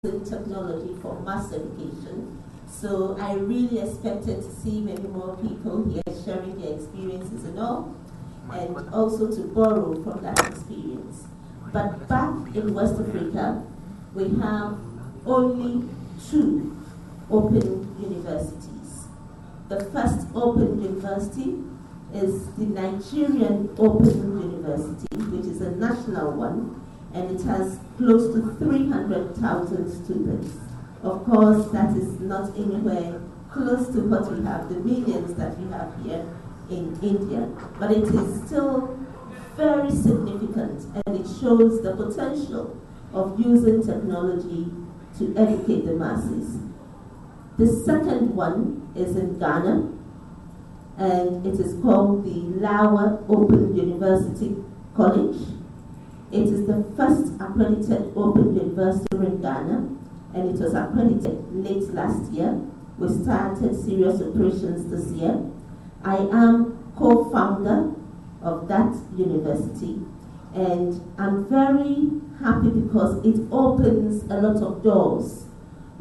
using technology for mass education. So I really expected to see many more people here sharing their experiences and all, and also to borrow from that experience. But back in West Africa, we have only 2 open universities. The first open university is the Nigerian Open University, which is a national one, and it has close to 300,000 students. Of course, that is not anywhere close to what we have, the millions that we have here in India, but it is still very significant, and it shows the potential of using technology to educate the masses. The second one is in Ghana, and it is called the Lawa Open University College. It is the first accredited open university in Ghana, and it was accredited late last year. We started serious operations this year. I am co-founder of that university, and I'm very happy because it opens a lot of doors,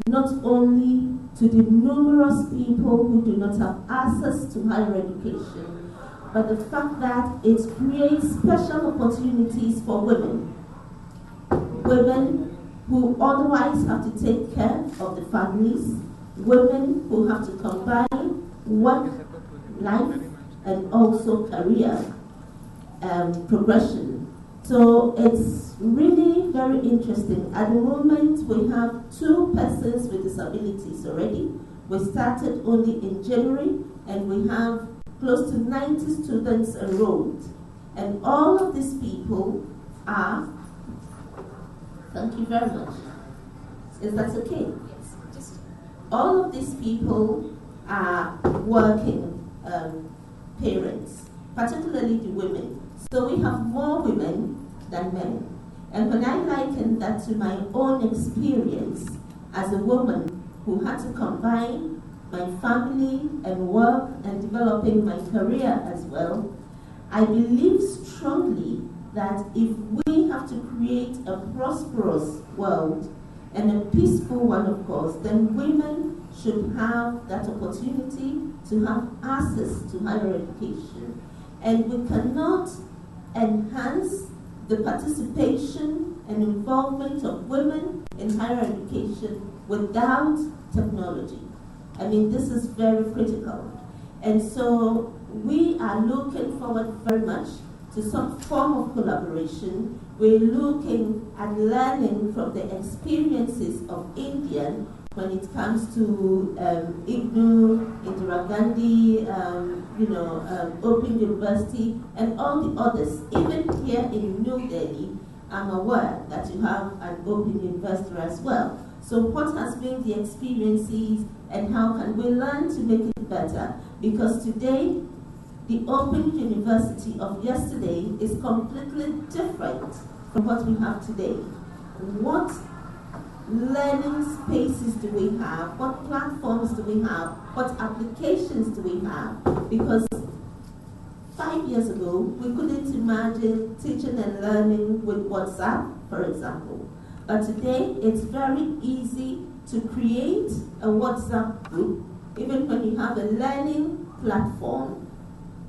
not only to the numerous people who do not have access to higher education, but the fact that it creates special opportunities for women who otherwise have to take care of the families, women who have to combine work, life, and also career progression. So it's really very interesting. At the moment, we have 2 persons with disabilities already. We started only in January, and we have close to 90 students enrolled. And all of these people are, thank you very much. Is that okay? Yes. All of these people are working parents, particularly the women. So we have more women than men. And when I liken that to my own experience as a woman who had to combine my family and work and developing my career as well, I believe strongly that if we have to create a prosperous world and a peaceful one, of course, then women should have that opportunity to have access to higher education. And we cannot enhance the participation and involvement of women in higher education without technology. I mean, this is very critical. And so we are looking forward very much to some form of collaboration. We're looking at learning from the experiences of India when it comes to IGNU, Indira Gandhi, Open University, and all the others. Even here in New Delhi, I'm aware that you have an Open University as well. So what has been the experiences and how can we learn to make it better? Because today, the Open University of yesterday is completely different from what we have today. What learning spaces do we have? What platforms do we have? What applications do we have? Because 5 years ago, we couldn't imagine teaching and learning with WhatsApp, for example. But today, it's very easy to create a WhatsApp group, even when you have a learning platform,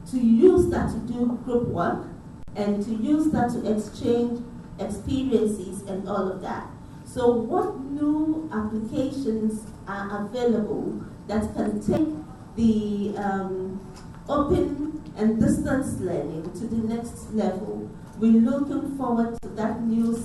to use that to do group work and to use that to exchange experiences and all of that. So what new applications are available that can take the open and distance learning to the next level? We're looking forward to that new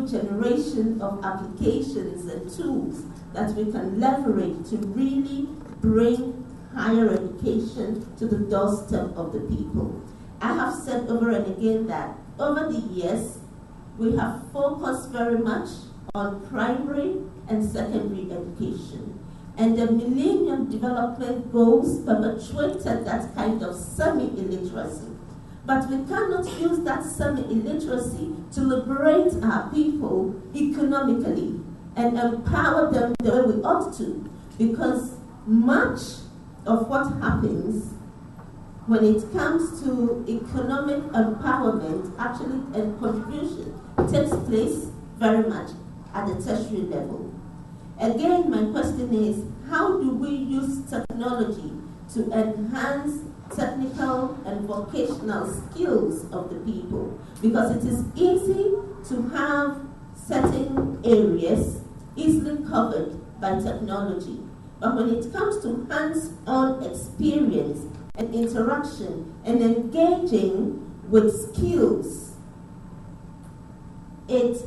generation of applications and tools that we can leverage to really bring higher education to the doorstep of the people. I have said over and again that over the years, we have focused very much on primary and secondary education. And the Millennium Development Goals perpetuated that kind of semi-illiteracy. But we cannot use that semi-illiteracy to liberate our people economically and empower them the way we ought to, because much of what happens when it comes to economic empowerment, actually, and contribution, takes place very much at the tertiary level. Again, my question is, how do we use technology to enhance technical and vocational skills of the people? Because it is easy to have certain areas easily covered by technology. But when it comes to hands-on experience and interaction and engaging with skills,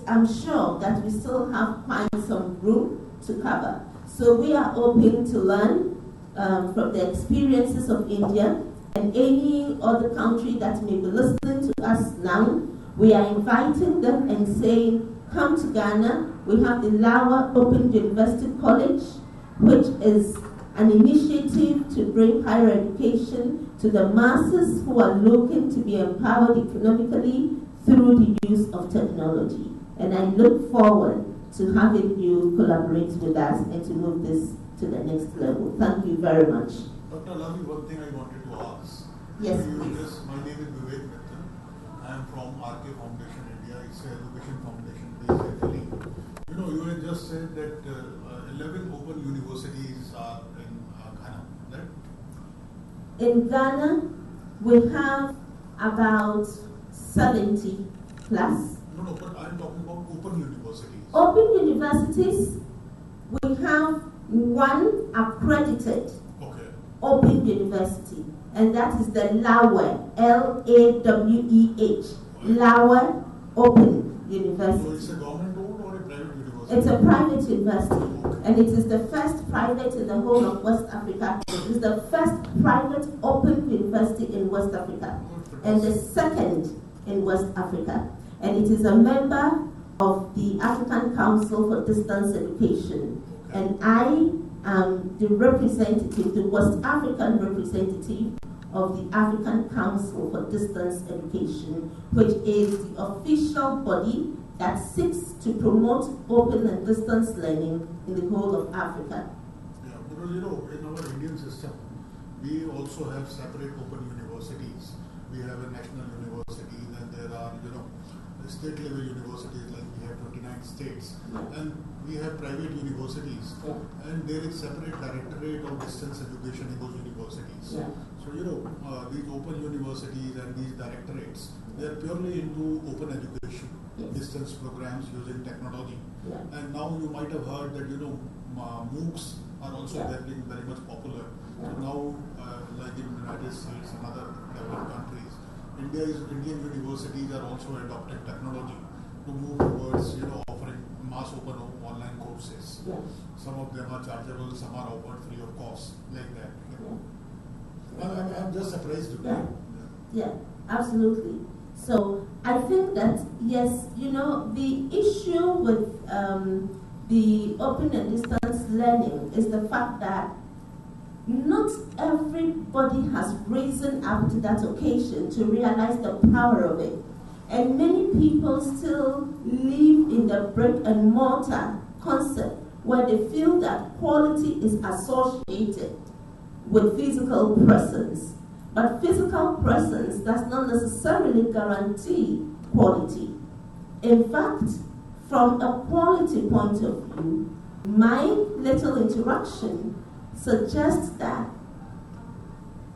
I'm sure that we still have quite some room to cover. So we are open to learn from the experiences of India and any other country that may be listening to us now. We are inviting them and saying, come to Ghana. We have the Lawa Open University College, which is an initiative to bring higher education to the masses who are looking to be empowered economically through the use of technology. And I look forward to having you collaborate with us and to move this to the next level. Thank you very much. Dr. Alabi, one thing I wanted to ask. Yes, please. My name is Vivek Mittal. I am from RK Foundation India. It's an education foundation based in Delhi. You had just said that 11 open universities are in Ghana, right? In Ghana, we have about 70 plus. No, but I'm talking about open universities. Open universities, we have one accredited open university, and that is the Laweh, L-A-W-E-H, Laweh Open University. So it's a government-owned or a private university? It's a private university, and it is the first private in the whole of West Africa. It is the first private open university in West Africa, and the second in West Africa. And it is a member of the African Council for Distance Education. And I am the representative, the West African representative of the African Council for Distance Education, which is the official body that seeks to promote open and distance learning in the whole of Africa. Yeah, because in our Indian system, we also have separate open universities. We have a national university, then there are, state level universities, like we have 29 states, and we have private universities, and there is separate directorate of distance education in those universities. So these open universities and these directorates, they are purely into open education, distance programs using technology. And now you might have heard that MOOCs are also getting very much popular. So now, like in the United States and other developed countries, Indian universities are also adopting technology to move towards offering mass open online courses. Some of them are chargeable, some are offered free of cost, like that. I'm just surprised with that. Yeah, absolutely. So I think that yes, the issue with the open and distance learning is the fact that not everybody has risen up to that occasion to realize the power of it. And many people still live in the brick and mortar concept where they feel that quality is associated with physical presence. But physical presence does not necessarily guarantee quality. In fact, from a quality point of view, my little interaction suggests that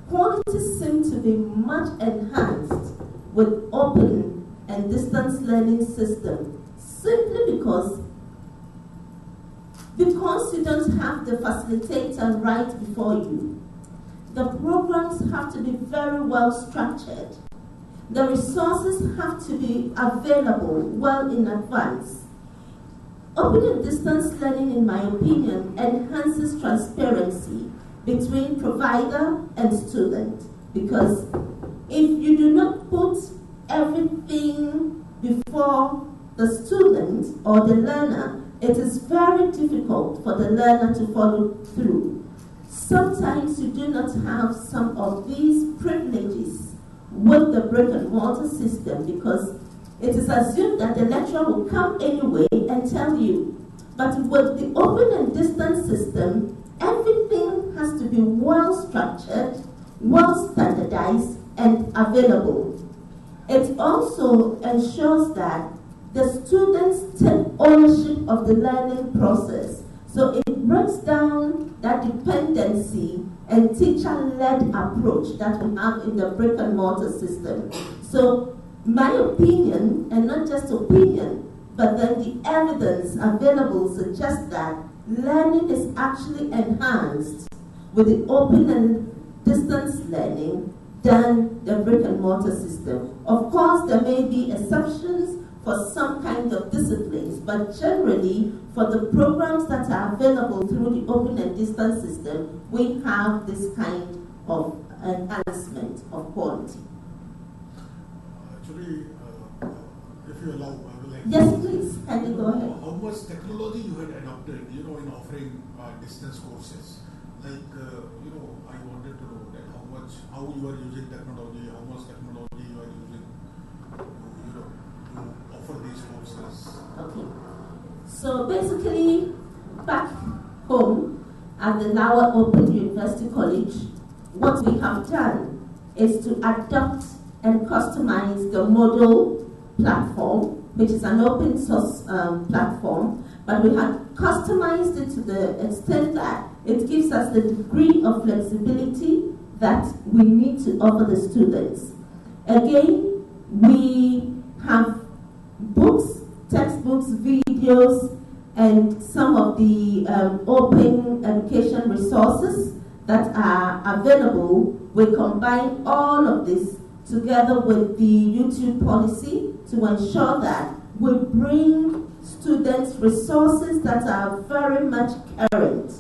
quality seems to be much enhanced with open and distance learning system simply because you don't have the facilitator right before you. The programs have to be very well structured. The resources have to be available well in advance. Open and distance learning, in my opinion, enhances transparency between provider and student, because if you do not put everything before the student or the learner, it is very difficult for the learner to follow through. Sometimes you do not have some of these privileges with the brick and mortar system because it is assumed that the lecturer will come anyway and tell you. But with the open and distance system, everything has to be well structured, well standardized, and available. It also ensures that the students take ownership of the learning process. So it breaks down that dependency and teacher-led approach that we have in the brick and mortar system. So my opinion, and not just opinion, but then the evidence available suggests that learning is actually enhanced with the open and distance learning than the brick and mortar system. Of course, there may be exceptions for some kind of disciplines, but generally, for the programs that are available through the open and distance system, we have this kind of enhancement of quality. Actually, if you allow, I will like. Yes, please. Can you go ahead? How much technology you had adopted, in offering distance courses? Like, I wanted to know that how you are using technology, how much technology you are using to offer these courses. Okay. So basically, back home at the Lower Open University College, what we have done is to adopt and customize the model platform, which is an open source platform, but we have customized it to the extent that it gives us the degree of flexibility that we need to offer the students. Again, we have books, textbooks, videos, and some of the open education resources that are available. We combine all of this together with the YouTube policy to ensure that we bring students resources that are very much current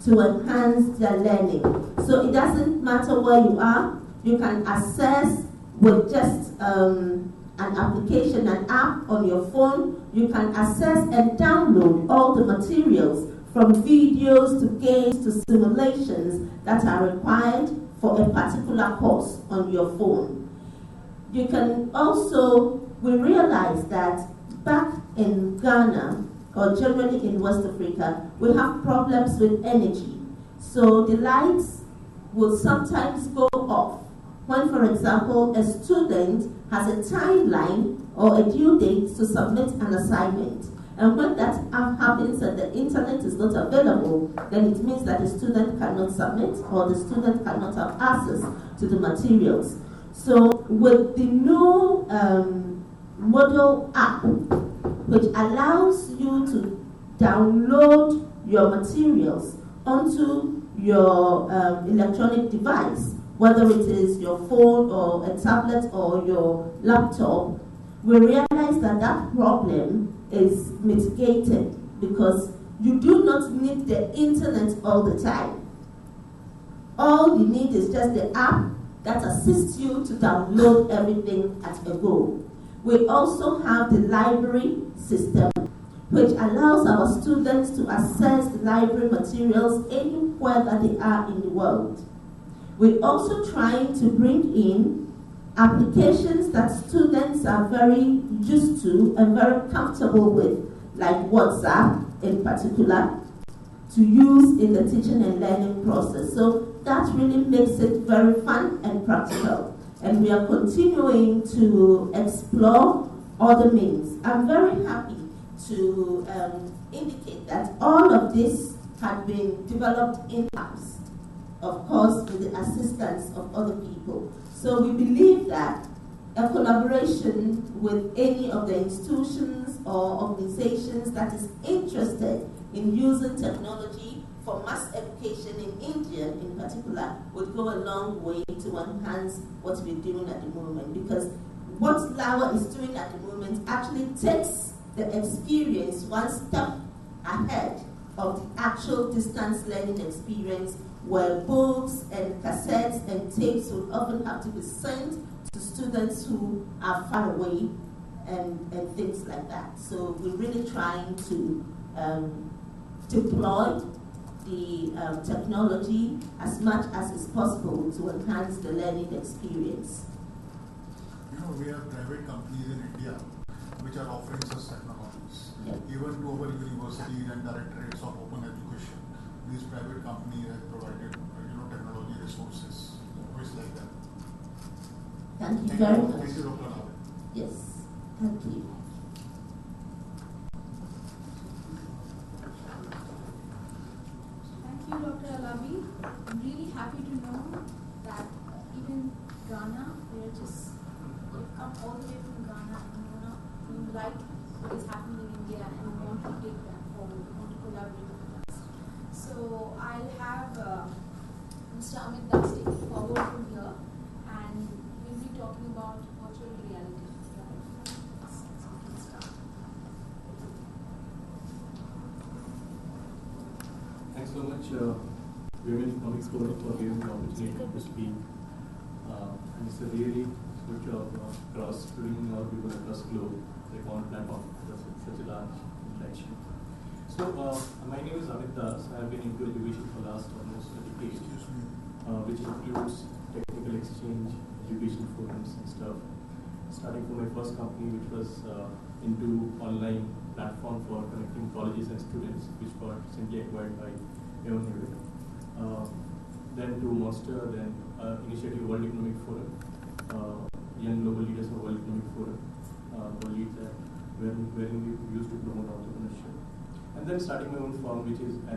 to enhance their learning. So it doesn't matter where you are, you can access with just an application, an app on your phone, you can access and download all the materials from videos to games to simulations that are required for a particular course on your phone. You can also, we realize that back in Ghana, or generally in West Africa, we have problems with energy. So the lights will sometimes go off when, for example, a student has a timeline or a due date to submit an assignment. And when that happens and the internet is not available, then it means that the student cannot submit or the student cannot have access to the materials. So with the new model app, which allows you to download your materials onto your electronic device, whether it is your phone or a tablet or your laptop, we realize that that problem is mitigated because you do not need the internet all the time. All you need is just the app that assists you to download everything at a go. We also have the library system, which allows our students to access the library materials anywhere that they are in the world. We're also trying to bring in applications that students are very used to and very comfortable with, like WhatsApp in particular, to use in the teaching and learning process. So that really makes it very fun and practical. And we are continuing to explore other means. I'm very happy to indicate that all of this had been developed in-house, of course with the assistance of other people. So we believe that a collaboration with any of the institutions or organizations that is interested in using technology for mass education in India in particular would go a long way to enhance what we're doing at the moment, because what LAWA is doing at the moment actually takes the experience one step ahead of the actual distance learning experience, where books and cassettes and tapes will often have to be sent to students who are far away and things like that. So we're really trying to deploy the technology as much as is possible to enhance the learning experience. We have private companies in India which are offering such technologies. Yeah. Even to our universities and directorates of open education, these private companies have provided technology resources. It's like that. Thank you very much. Thank you, Dr. Alabi. Yes, thank you. Alabi. I'm really happy to know that even Ghana, we've come all the way from Ghana, and you like what is happening in India, and you want to take that forward, you want to collaborate with us. So I'll have Mr. Amit taking forward from here, and we'll be talking about virtual reality. So we can start. Thanks so much, Women Economics Forum, for giving the opportunity to speak. And it's a really good job bringing all people across the globe to one platform for such a large interaction. So, my name is Amit. I have been into education for the last almost a decade, which includes technical exchange, education forums and stuff. Starting from my first company, which was into online platform for connecting colleges and students, which got recently acquired by Aviation. Then to Monster, then initiative World Economic Forum, Young Global Leaders of World Economic Forum, were leads that wherein we used to promote entrepreneurship. And then starting my own firm, which is a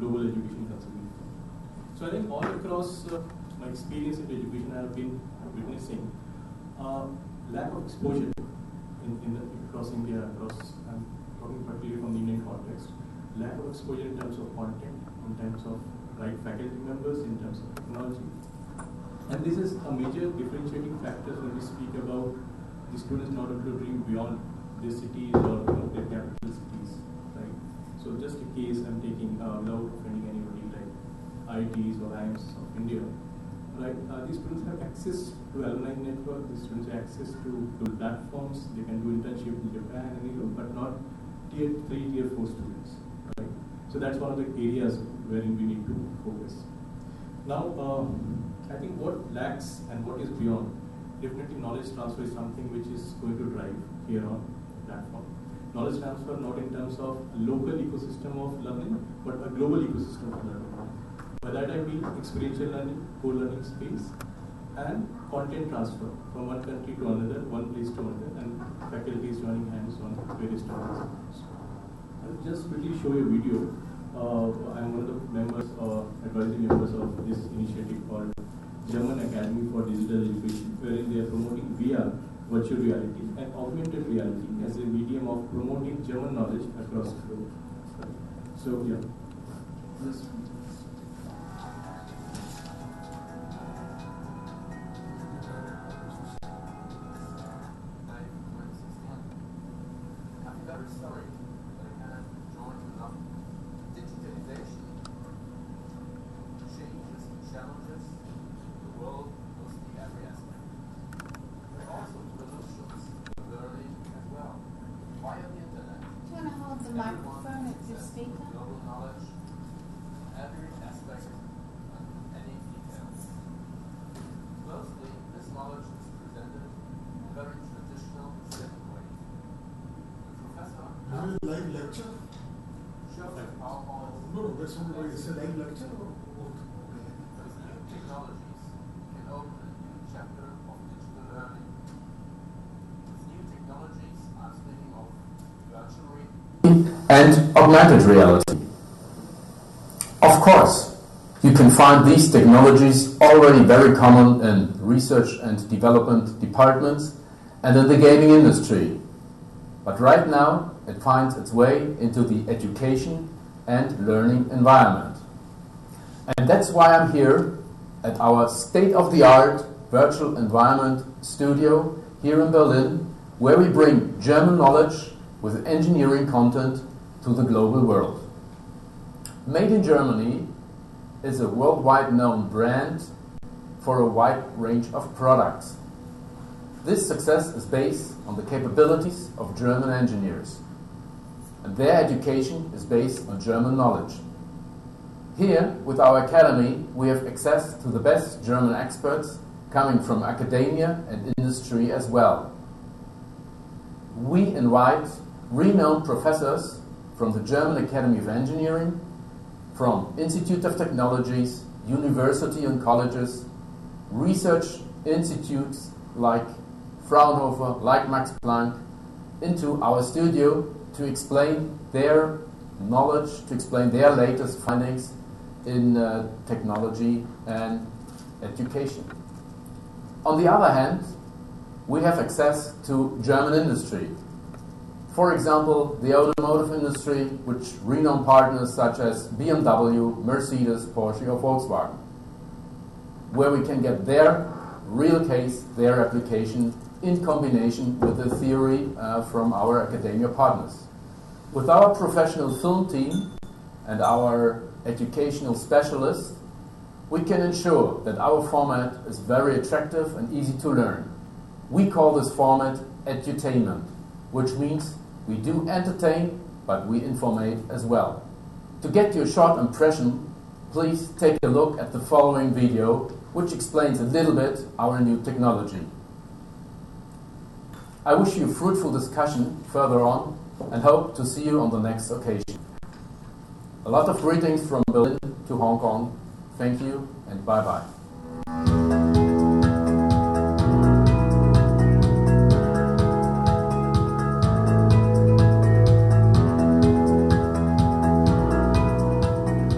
global education consulting firm. So I think all across my experience in education, I have been witnessing lack of exposure across India, I'm talking particularly from the Indian context, lack of exposure in terms of content, in terms of right faculty members, in terms of technology. And this is a major differentiating factor when we speak about the students not able to dream beyond their cities or their capital cities, right? So just a case I'm taking without offending anybody, like IITs or IIMs of India, right? These students have access to alumni network, these students have access to platforms, they can do internship in Japan and Europe, but not tier 3, tier 4 students, right? So that's one of the areas wherein we need to focus. Now, I think what lacks and what is beyond, definitely knowledge transfer is something which is going to drive here on platform. Knowledge transfer not in terms of a local ecosystem of learning, but a global ecosystem of learning. By that I mean experiential learning, co-learning space, and content transfer from one country to another, one place to another, and faculties joining hands on various topics. I'll just quickly show you a video. I'm one of the members or advisory members of this initiative called German Academy for Digital Education, wherein they are promoting VR, virtual reality, and augmented reality as a medium of promoting German knowledge across the globe. So, yeah. This. It's a live lecture or both? New technologies can open a new chapter of digital learning. With new technologies, I'm speaking of virtual reality and augmented reality. Of course, you can find these technologies already very common in research and development departments and in the gaming industry. But right now, it finds its way into the education and learning environment. And that's why I'm here at our state-of-the-art virtual environment studio here in Berlin, where we bring German knowledge with engineering content to the global world. Made in Germany is a worldwide known brand for a wide range of products. This success is based on the capabilities of German engineers, and their education is based on German knowledge. Here, with our academy, we have access to the best German experts coming from academia and industry as well. We invite renowned professors from the German Academy of Engineering, from Institute of Technologies, university and colleges, research institutes like Fraunhofer, like Max Planck, into our studio to explain their knowledge, to explain their latest findings, in technology and education. On the other hand, we have access to German industry. For example, the automotive industry, which renowned partners such as BMW, Mercedes, Porsche or Volkswagen, where we can get their real case, their application in combination with the theory from our academia partners. With our professional film team and our educational specialists, we can ensure that our format is very attractive and easy to learn. We call this format edutainment, which means we do entertain, but we informate as well. To get your short impression, please take a look at the following video, which explains a little bit our new technology. I wish you a fruitful discussion further on and hope to see you on the next occasion. A lot of greetings from Berlin to Hong Kong. Thank you and bye-bye.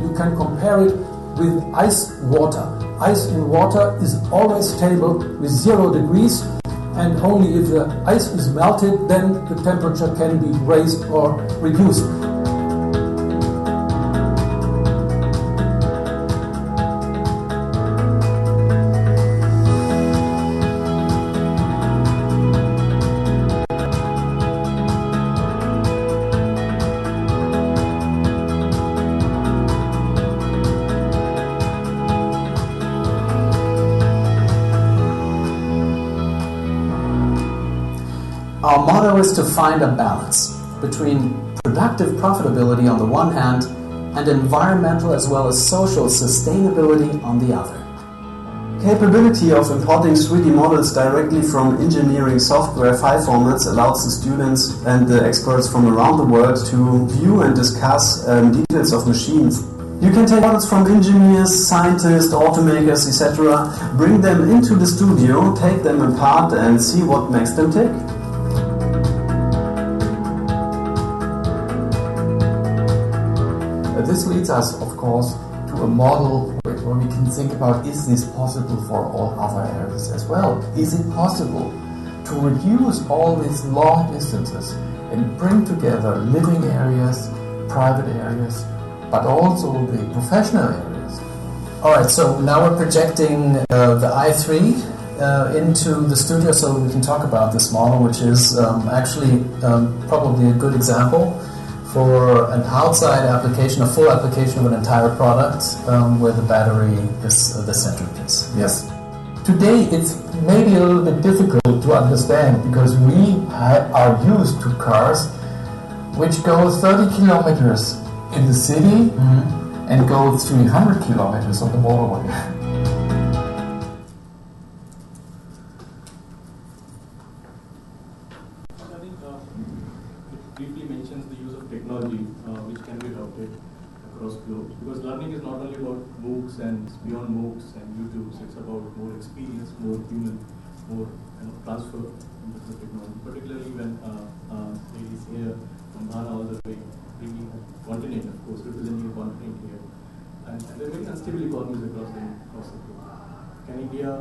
You can compare it with ice water. Ice in water is always stable with 0 degrees, and only if the ice is melted, then the temperature can be raised or reduced. Our motto is to find a balance between productive profitability on the one hand and environmental as well as social sustainability on the other. Capability of importing 3D models directly from engineering software file formats allows the students and the experts from around the world to view and discuss details of machines. You can take models from engineers, scientists, automakers, etc., bring them into the studio, take them apart and see what makes them tick. This leads us, of course, to a model where we can think about, is this possible for all other areas as well? Is it possible to reduce all these long distances and bring together living areas, private areas, but also the professional areas? All right, so now we're projecting the i3 into the studio so we can talk about this model, which is actually probably a good example for an outside application, a full application of an entire product where the battery is the centerpiece. Yes. Today it's maybe a little bit difficult to understand because we are used to cars which go 30 kilometers in the city and go 300 kilometers on the motorway. Which can be adopted across globe. Because learning is not only about MOOCs and it's beyond MOOCs and YouTubes, it's about more experience, more human, more transfer in terms of technology. Particularly when ladies here from Ghana all the way, bringing a continent, of course, representing a continent here. And there are very unstable economies across the globe. Can India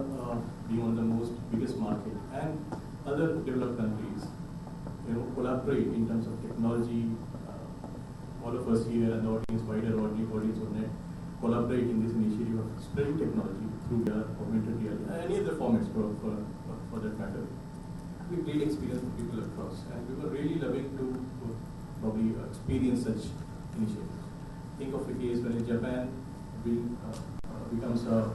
be one of the most biggest market and other developed countries, collaborate in terms of technology? All of us here and the audience, wider audience on net, collaborate in this initiative of spreading technology through augmented reality, any other formats for that matter. We great experience for people across, and we were really loving to probably experience such initiatives. Think of a case when in Japan becomes a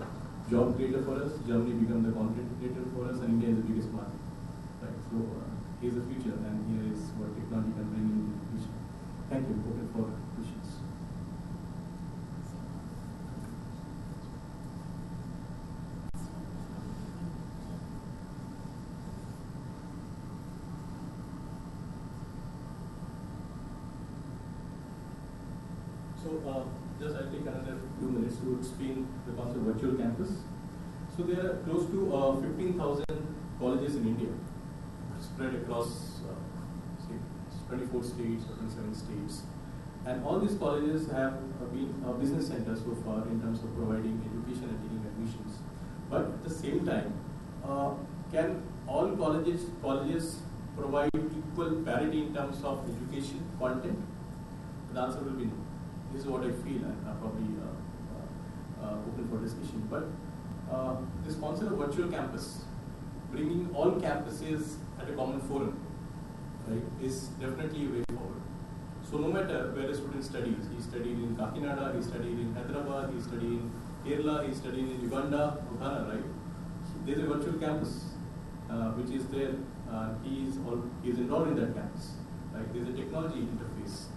job creator for us, Germany becomes the content creator for us, and India is the biggest market. Right. So here's the future, and here is what technology can bring into the future. Thank you. Open for questions. So, just I'll take another few minutes to explain the concept of virtual campus. So, there are close to 15,000 colleges in India spread across 24 states or 27 states. And all these colleges have been business centers so far in terms of providing education and taking admissions. But at the same time, can all colleges provide equal parity in terms of education content? The answer will be no. This is what I feel, and I'm probably open for discussion. But this concept of virtual campus, bringing all campuses at a common forum, right, is definitely a way forward. So no matter where a student studies, he studied in Kakinada, he studied in Hyderabad, he studied in Kerala, he studied in Uganda, Ghana, right? There is a virtual campus which is there. He is enrolled in that campus. Right? There is a technology interface.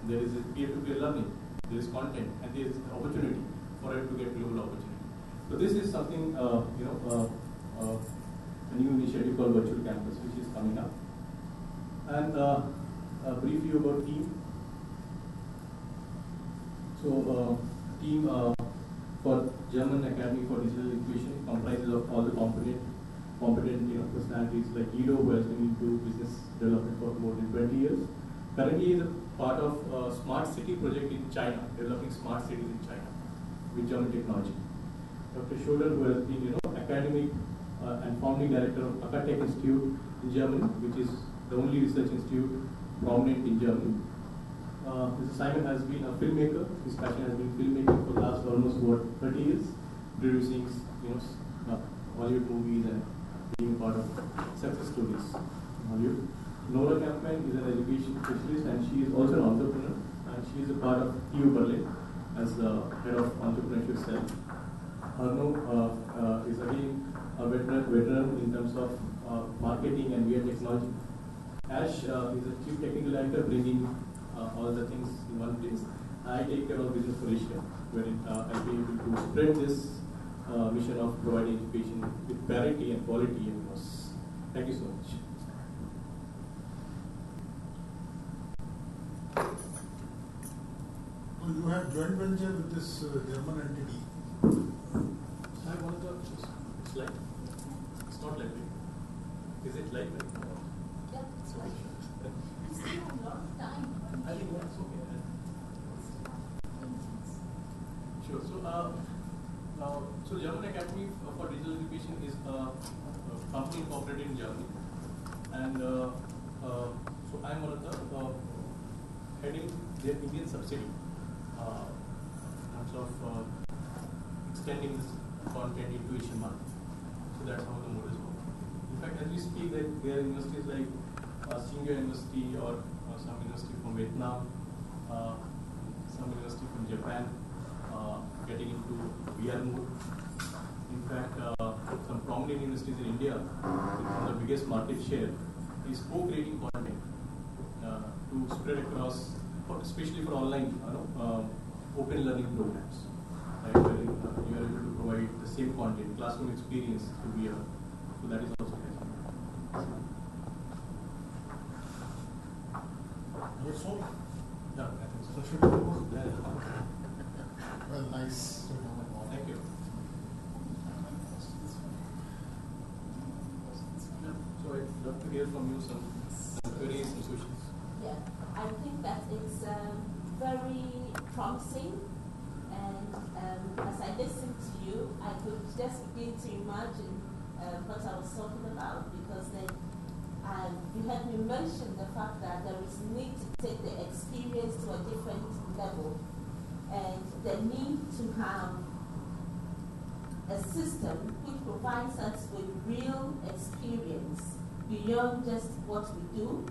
There is a peer-to-peer learning. There is content, and there is opportunity for it to get global opportunity. So this is something a new initiative called Virtual Campus, which is coming up. And brief you about team. So team for German Academy for Digital Education comprises of all the competent personalities like Guido, who has been into business development for more than 20 years. Currently, he is a part of a smart city project in China, developing smart cities in China with German technology. Dr. Schoder, who has been academic and founding director of Akatech Institute in Germany, which is the only research institute prominent in Germany. Mr. Simon has been a filmmaker. His passion has been filmmaking for the last almost 30 years, producing Hollywood movies and being part of success stories in Hollywood. Nora Campman is an education specialist, and she is also an entrepreneur, and she is a part of TU Berlin as the head of entrepreneurship cell. Arno is again a veteran in terms of marketing and VR technology. Ash is a chief technical director, bringing all the things in one place. I take care of business for Asia, wherein I'll be able to spread this mission of providing education with parity and quality across. Thank you so much. Well, you have joint venture with this German entity. I want to it's live. It's not live. Is it live? Yeah, it's live. We still have a lot of time. I think that's okay. Sure. So German Academy for Digital Education is a company incorporated in Germany, and so I'm one of the heading their Indian subsidiary in terms of extending this content into Asian market. So that's how the model is working. In fact, as we speak, there are universities like Singapore University or some university from Vietnam, some university from Japan, getting into VR mode. In fact, some prominent universities in India, with the biggest market share, is co-creating content to spread across, especially for online, open learning programs. Right, where you are able to provide the same content, classroom experience through VR. So that is also happening. That's all. Yeah, I think so. So should we go? Yeah. Well, nice. Thank you. So I'd love to hear from you some queries and solutions. Yeah, I think that it's very promising, and as I listened to you, I could just begin to imagine what I was talking about, because then you had me mention the fact that there is need to take the experience to a different level, and the need to have a system which provides us with real experience beyond just what we do.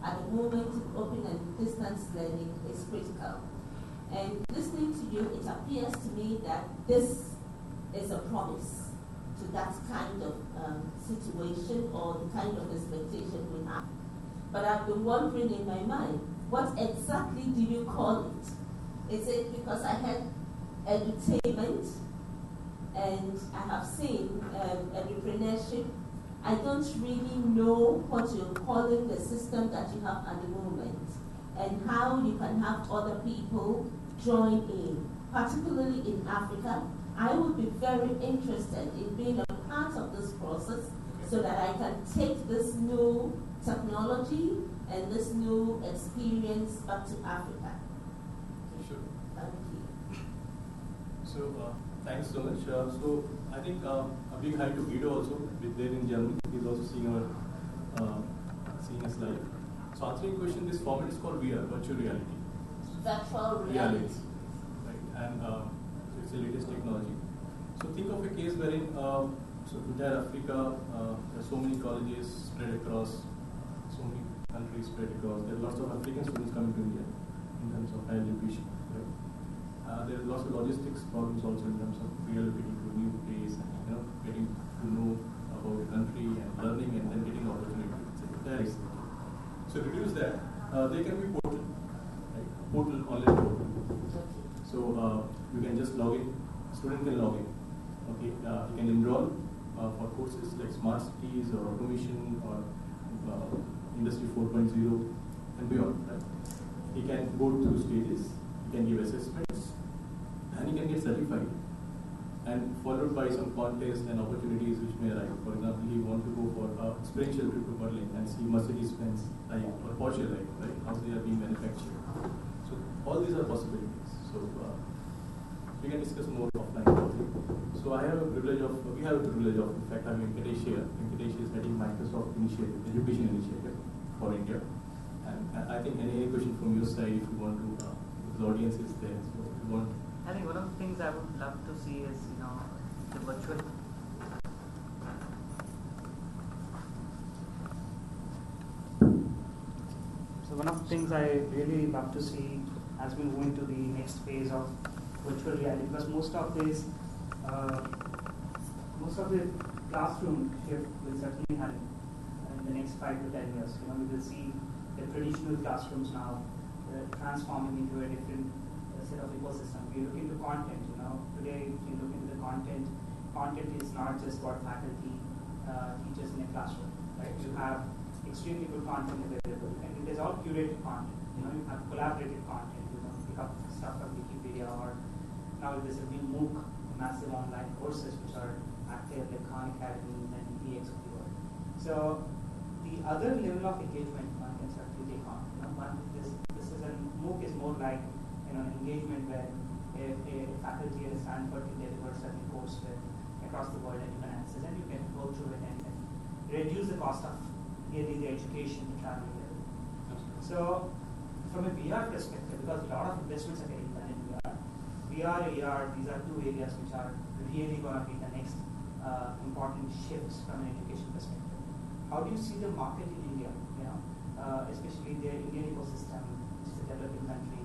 At the moment, open and distance learning is critical. And listening to you, it appears to me that this is a promise to that kind of situation or the kind of expectation we have. But I've been wondering in my mind, what exactly do you call it? Is it because I had edutainment and I have seen entrepreneurship? I don't really know what you're calling the system that you have at the moment, and how you can have other people join in, particularly in Africa. I would be very interested in being a part of this process so that I can take this new technology and this new experience back to Africa. So thanks so much. So I think a big hi to Guido also, with there in Germany. He's also seeing us live. So answering the question, this format is called VR, virtual reality. Virtual reality. Right, and it's the latest technology. So think of a case wherein so entire Africa, there are so many colleges spread across, so many countries spread across. There are lots of African students coming to India in terms of higher education. Right? There are lots of logistics problems also in terms of relocating to a new place and getting to know about the country and learning and then getting opportunity. So to reduce that, there can be portal, right? Portal, online portal. So you can just log in. Student can log in. Okay, you can enroll for courses like smart cities or automation or industry 4.0 and beyond. Right? He can go through stages. He can give assessments, and he can get certified. And followed by some contests and opportunities which may arise. For example, he want to go for a experiential trip to Berlin and see Mercedes-Benz or Porsche right? How they are being manufactured. So all these are possibilities. So we can discuss more offline. So we have a privilege of, in fact, having Venkatesh here. Venkatesh is heading Microsoft Education Initiative for India. And I think any question from your side, if you want to, the audience is there. So if you want. I think one of the things I would love to see is, the virtual. So one of the things I really love to see as we move into the next phase of virtual reality, because most of the classroom shift will certainly happen in the next 5 to 10 years. We will see the traditional classrooms now transforming into a different set of ecosystem. We look into content. Today, if you look into the content is not just what faculty teaches in a classroom. Right? You have extremely good content available, and it is all curated content. You have collaborative content. Pick up stuff from Wikipedia, or now there's a new MOOC, massive online courses which are active, like Khan Academy and EX of the world. So the other level of engagement one can certainly take on. This is a MOOC is more like an engagement where a faculty at a Stanford can deliver certain courseware across the world and you can access, and you can go through it and reduce the cost of really the education to travel here. So from a VR perspective, because a lot of investments are getting done in VR, AR, these are two areas which are really going to be the next important shifts from an education perspective. How do you see the market in India? Especially the Indian ecosystem, which is a developing country.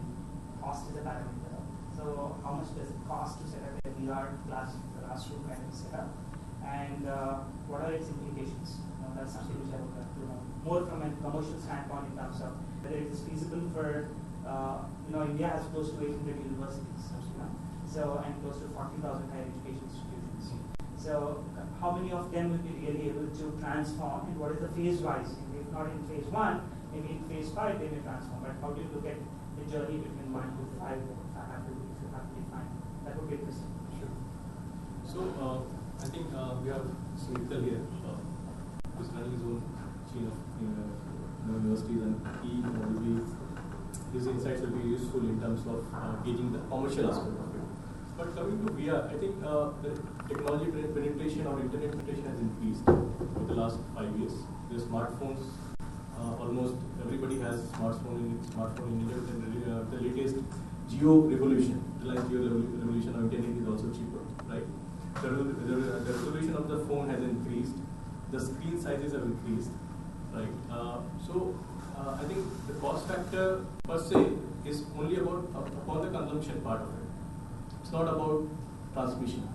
Cost is a parameter. So how much does it cost to set up a VR classroom kind of setup? And what are its implications? That's something which I would like to know more from a commercial standpoint in terms of whether it is feasible for, India has close to 800 universities, and close to 40,000 higher education institutions. So how many of them will be really able to transform, and what is the phase-wise? If not in phase 1, maybe in phase 5 they may transform. But how do you look at the journey between 1 to 5 if you have to define? That would be interesting. Sure. So I think we have Sunita here, who's running his own chain of universities, and his insights will be useful in terms of gauging the commercial aspect of it. But coming to VR, I think the technology penetration or internet penetration has increased over the last 5 years. The smartphones, almost everybody has smartphone in India. The latest Geo revolution, Reliance Geo revolution of internet is also cheaper, right? The resolution of the phone has increased. The screen sizes have increased, right? I think the cost factor per se is only upon the consumption part of it. It's not about transmission.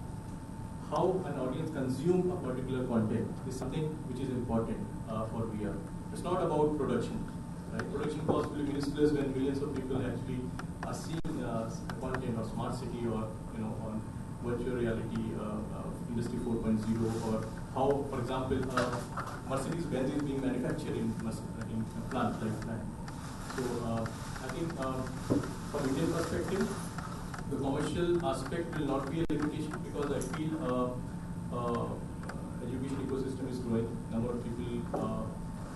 How an audience consume a particular content is something which is important for VR. It's not about production, right? Production cost will be minuscule when millions of people actually are seeing content or smart city or on virtual reality, industry 4.0, or how, for example, Mercedes-Benz is being manufactured in a plant like that. So I think from Indian perspective, the commercial aspect will not be a limitation, because I feel education ecosystem is growing. Number of people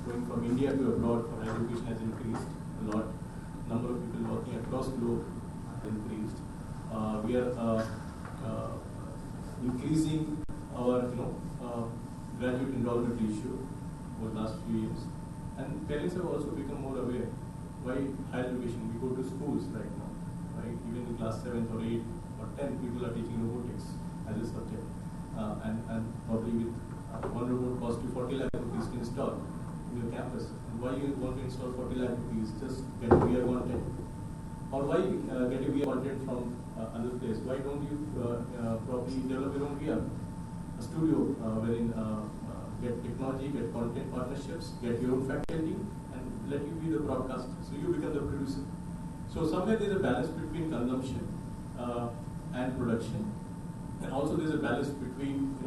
going from India to abroad for education has increased a lot. Number of people working across globe has increased. We are increasing our graduate enrollment ratio over the last few years. And parents have also become more aware. Why higher education? We go to schools right now, right? Even in class 7th or 8th or 10th, people are teaching robotics as a subject. And probably with one robot costs you 40 lakh rupees to install in your campus. And why you want to install 40 lakh rupees? Just get VR content. Or why get a VR content from other place? Why don't you probably develop your own VR? A studio wherein get technology, get content partnerships, get your own faculty, and let you be the broadcaster. So you become the producer. So somewhere there's a balance between consumption and production, and also there's a balance between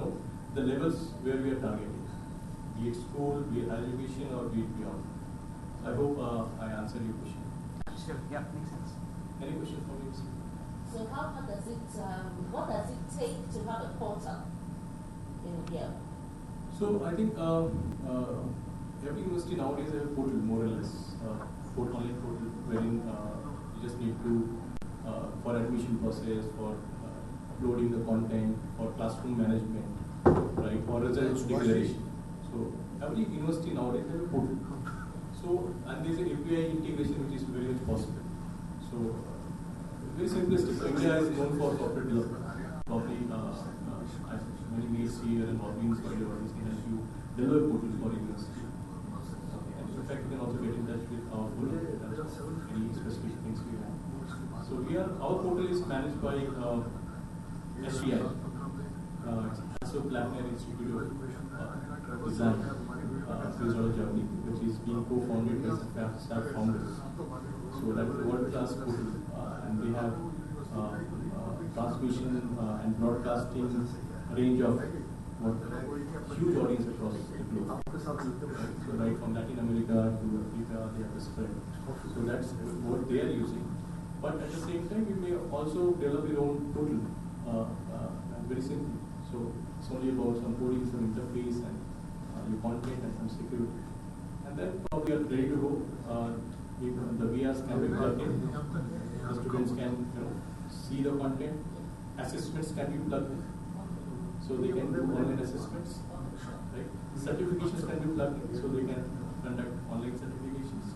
the levels where we are targeting, be it school, be it higher education, or be it beyond. I hope I answered your question. Sure. Yeah, makes sense. Any question for me? So how does it, what does it take to have a portal in Goyal? So I think every university nowadays have a portal, more or less, online portal, wherein you just need to, for admission process, for uploading the content, for classroom management, right, for results declaration. So every university nowadays have a portal. So, and there is an API integration which is very much possible. So, very simplistic. So, India is known for corporate development. Probably, many mates here and audience can help you develop portal for university. And in fact, you can also get in touch with our portal and any specific things we have. So, our portal is managed by SGI, so Platinum Institute of Design, based out of Germany, which is being co-founded by staff founders. So that is a world-class portal, and they have transmission and broadcasting range of huge audience across the globe. So right from Latin America to Africa, they have a spread. So that's what they are using. But at the same time, you may also develop your own portal, very simply. So it's only about some coding, some interface, and your content and some security. And then probably are ready to go. The VRs can be plugged in. The students can see the content. Assessments can be plugged in. So they can do online assessments. Right? Certifications can be plugged in. So they can conduct online certifications.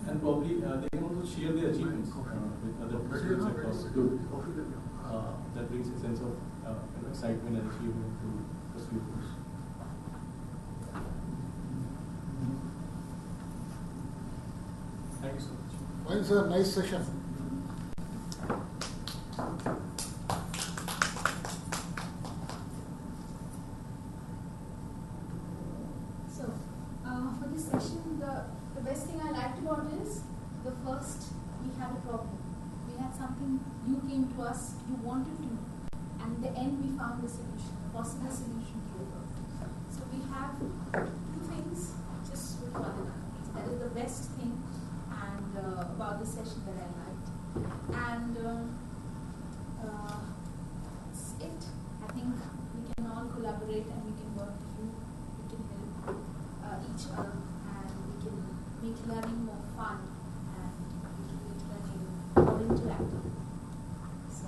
And probably they can also share their achievements with other students across the globe. That brings a sense of excitement and achievement to the students. Thank you so much. Well, sir, nice session. So, for this session, the best thing I liked about it is the first, we had a problem. We had something, you came to us, you wanted to know. And in the end, we found a solution, a possible solution to your problem. So we have two things just with one another. That is the best thing and about the session that I liked. And that's it. I think we can all collaborate and we can work together. We can help each other and we can make learning more fun and we can make learning more interactive. So,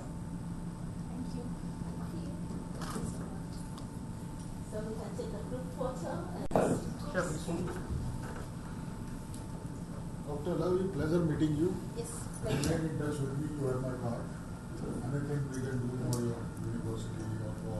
thank you. Thank you so much. So we can take a group photo and Dr. Alabi, pleasure meeting you. yes, Remain pleasure. in touch with me, you have my card. Anything we can do for your university or for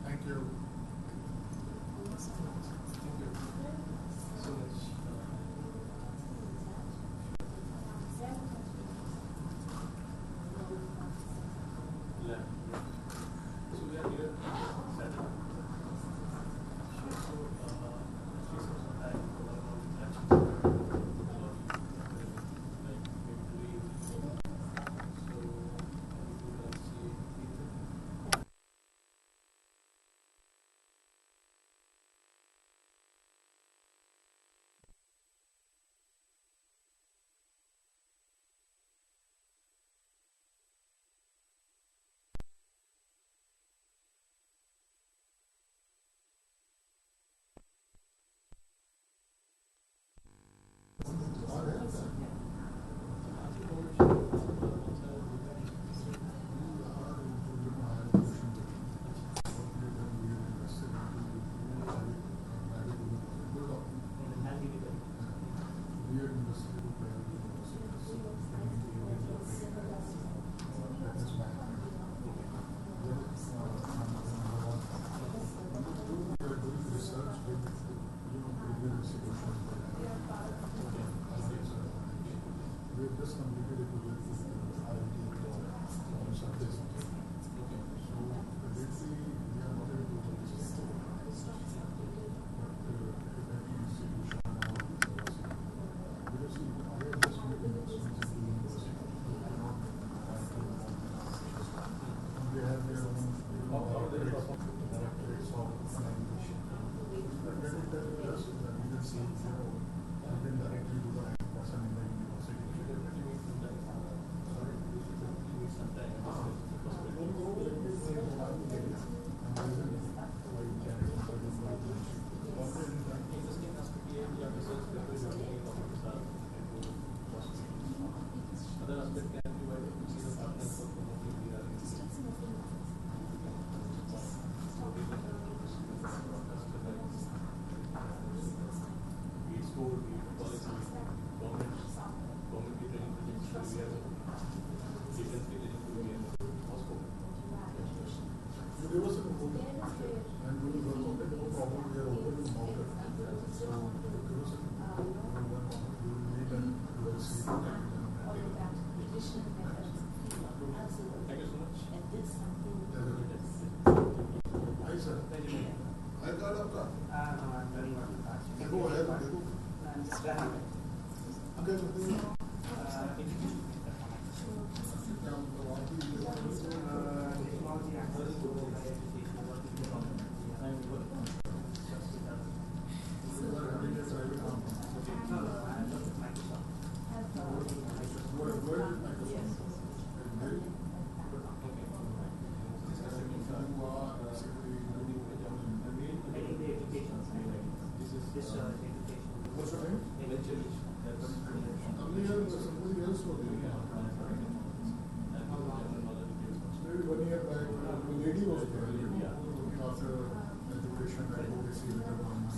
Thank you. So much. We've just completed a project with IIT on surface. So basically, we are not able to do this. But if any institution or because our investment in the university cannot they have their own directorates of organization. But when it does, we can see, you can directly do the person in the university. Other aspect can be why we see the partners for promoting the University of Goyal, and we will work on it. No problem. We are open to mount it. So the university will work on it. We will meet and we will see. Thank you so much. Hi sir. I got up. I'm very much. Go ahead. I'm just done. Okay. Technology access to higher education, what is the problem? What's your name? Eventually. Somebody else was there. Maybe 1 year back, a lady was there, looking after education, advocacy, and government.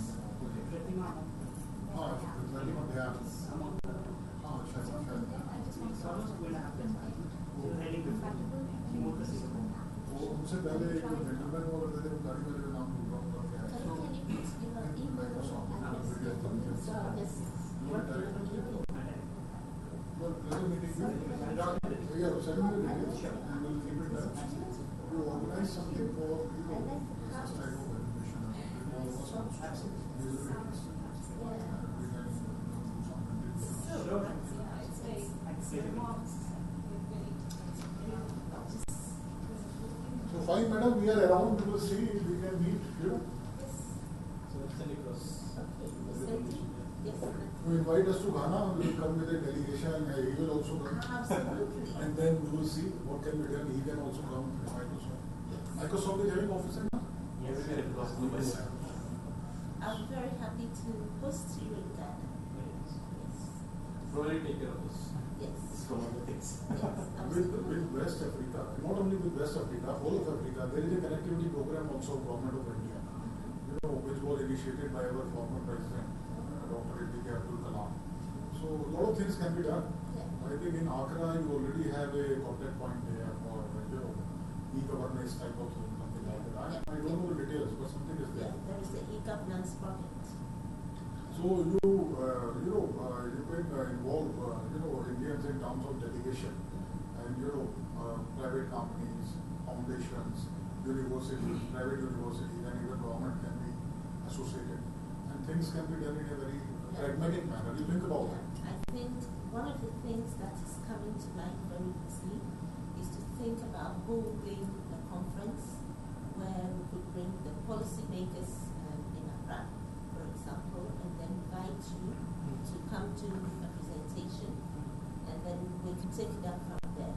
उनसे पहले एक gentleman हुआ करते थे, गाड़ी वाले का नाम भूल रहा हूँ क्या है। Well, pleasure meeting you. Yeah, send me the details and we'll keep it touch. You organize something for, this type of education. All of us also. These are interesting. We can do something. So fine, madam, we are around. We will see if we can meet you. So let's send across. You invite us to Ghana, we will come with a delegation and he will also come. Absolutely. And then we will see what can be done. He can also come to Microsoft. Microsoft is having office in Ghana? Yes, we are across the West. I'm very happy to host you in Ghana. Yes. Probably take care of us. Yes. From other things. With West Africa, not only with West Africa, all of Africa, there is a connectivity program also of Government of India, which was initiated by our former President, Dr. A.P.J. Abdul Kalam. So a lot of things can be done. I think in Accra you already have a contact point there for e-governance type of thing, something like that. I don't know the details, but something is there. Yeah, there is the e-governance project. So you can involve Indians in terms of delegation and private companies, foundations, universities, private universities, and even government can be associated, and things can be done in a very pragmatic manner. You think about it. I think one of the things that is coming to mind very easily is to think about holding a conference where we could bring the policymakers in Accra, for example, and then invite you to come to a presentation, and then we can take it up from there.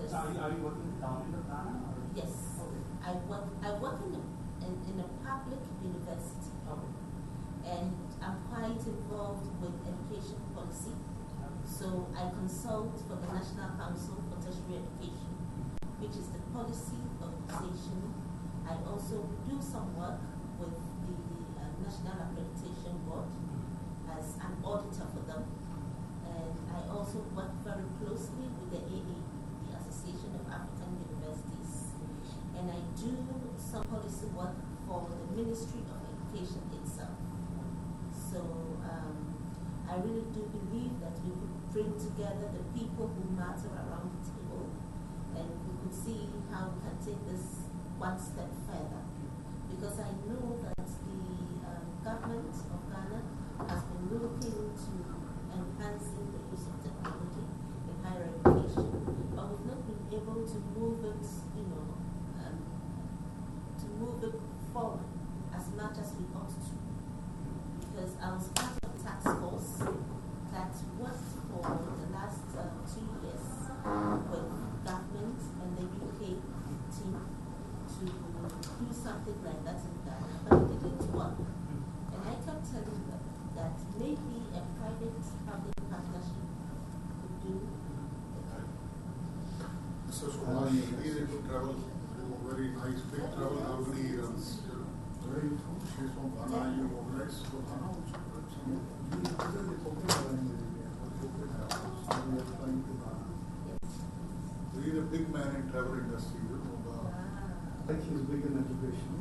So are you working with the government of Ghana? Yes. Okay. I work in a public university. Okay. And I'm quite involved with education policy. So I consult for the National Council for Tertiary Education, which is the policy organization. I also do some work with the National Accreditation Board as an auditor for them. And I also work very closely with the AA, the Association of African Universities. And I do some policy work for the Ministry of Education itself. So I really do believe that we could bring together the people who matter around the table, and we could see how we can take this one step further. Because I know that the government of Ghana has been looking to enhancing the use of technology in higher education, but we've not been able to move it, to move it forward as much as we ought to. Because I was part of a task force that worked for the last 2 years with government and the UK team to do something like that in Ghana, but it didn't work. And I kept telling them that maybe a private-public partnership could do the trick. So Kumari, these are good travel, very nice, big travel company runs. She's from Ghana, you organize for Ghana also. He's a big man in travel industry, you know. Like he's big in education.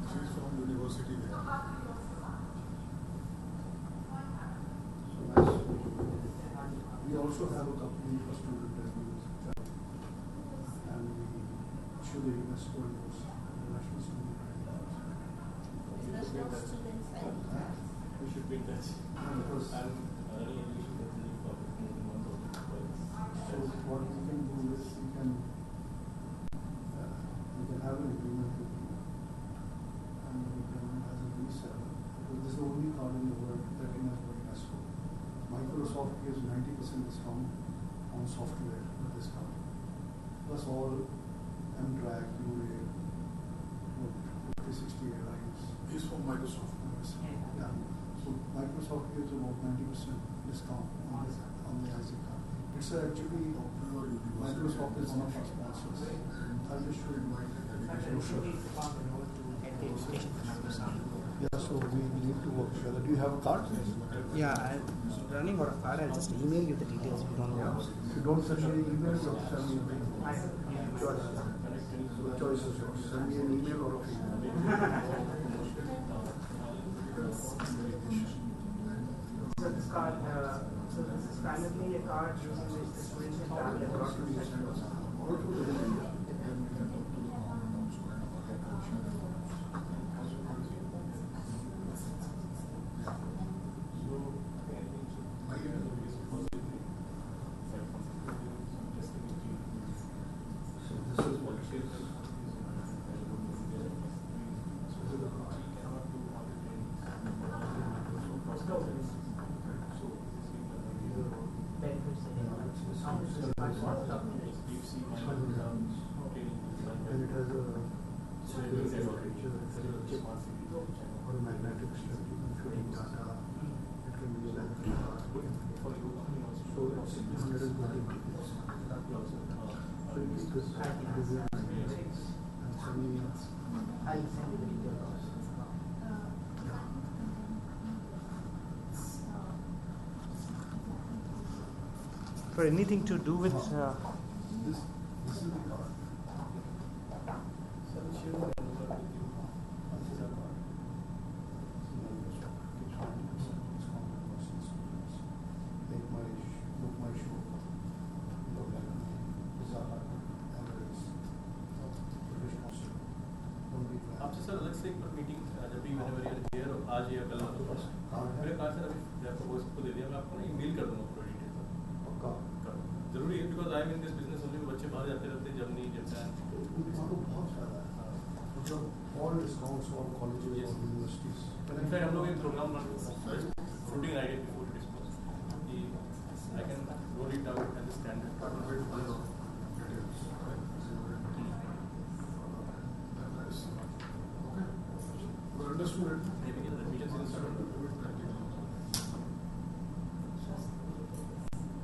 She's from university there. We also have a company for student revenues, and we issue the UNESCO International Student International students ID cards. We should be in touch. Because And early we should definitely for one of the so what we can do is we can have an agreement with you, and we can as a reseller, because this is the only card in the world recognized by UNESCO. Microsoft gives 90% discount on software discount, plus all Amtrak, UA, 50-60 airlines. He's from Microsoft. Yeah. So Microsoft gives about 90% discount on the IC card. It's actually Microsoft is one of our sponsors. I'll just show you my Yeah, so we need to work together. Do you have a card? Yeah, I'm running out of card. I'll just email you the details if you don't know. If you don't send me an email, or send me a mail. Choice. The choice is yours. Send me an email or a So this card, so this is primarily a card using which the students can travel abroad to and it has a chip or a magnetic strip. You can fit in data. It can be a electric car. So it's 620 rupees. So you keep this design and send me. I'll send you the details. For anything to do with This is the card. आपसे sir अलग से एक meeting जब भी whenever you are here और आज या कल मेरे कार्ड सर अभी आपको को दे दिया मैं आपको ना ईमेल कर दूंगा पूरा डिटेल जरूरी है because I am in this business only बच्चे बाहर जाते रहते हैं जर्मनी जापान बहुत ज़्यादा है मतलब all discounts all colleges Yes. all universities in fact हम लोग एक programme fruiting idea before it dispose कि I can roll it out as a standard Understood it. maybe get admissions in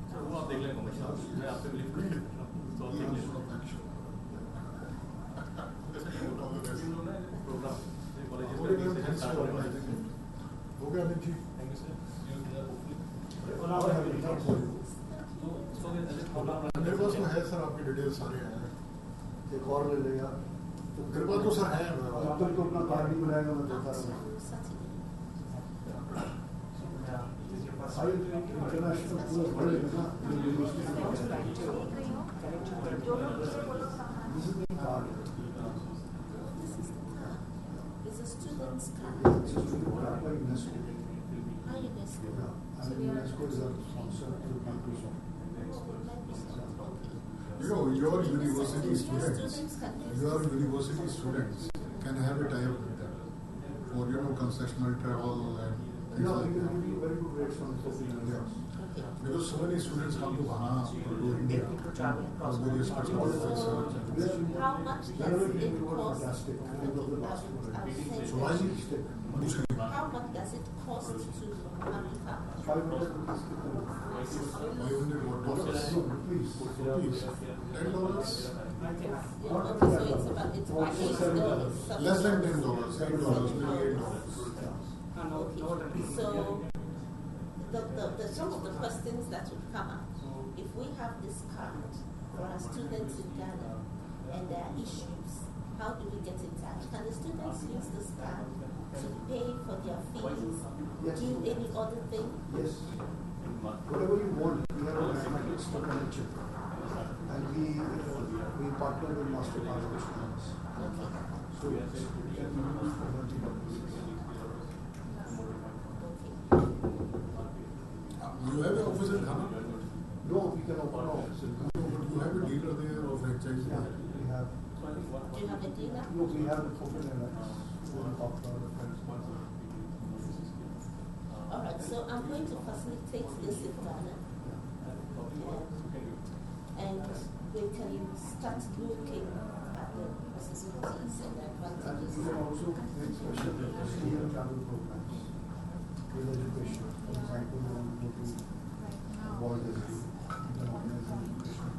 sir वो आप देख लेंगे मैं आपसे बिलीव करता हूँ तो आप देख लेंगे programme colleges Nice one, I think. Okay, Amit ji. Thank you, sir. You there, hopefully. मेरे पास तो है सर, आपकी डिटेल्स सारे हैं. एक और ले लेगा. मेरे पास तो सर है. जब तक तो अपना कार्ड नहीं बनाएगा मैं देता रहूँगा. इंटरनेशनल पूरा भर लेगा ना. This is the card. It's a student's card. It's a student card by UNESCO. UNESCO. Yeah, and UNESCO is a sponsor to Microsoft. You know, your university students can have a tie-up with them for, you know, concessional travel and things Yeah, like we that. can give you very good rates on this. Yeah. Because so many students come to Ghana or to India for various special research. How much does it cost? Fantastic. So why is it? How much does it cost to America? $500 rupees. $500 Rupees. rupees. $10? Okay, so it's about $8. Less than $10, $8, maybe $8. Okay. So the some of the questions that would come up, if we have this card for our students in Ghana and there are issues, how do we get in touch? Can the students use this card to pay for their fees, Yes. do any other thing? Yes. Whatever you want, we have a mathematics for connection. And we partner with MasterCard students. Okay. So it can be used for multiple purposes. You have an office in Ghana? No, we can open an office in Ghana. No, but you have a dealer there or franchise Yeah, there? we have. Do you have a dealer? No, we have the open airlines. We'll talk about it. Alright, so I'm going to facilitate this in Ghana. And we can start looking at the possibilities and And advantages. we can also make special student travel programs with education. For example, we want to go to borders. We can organize an education.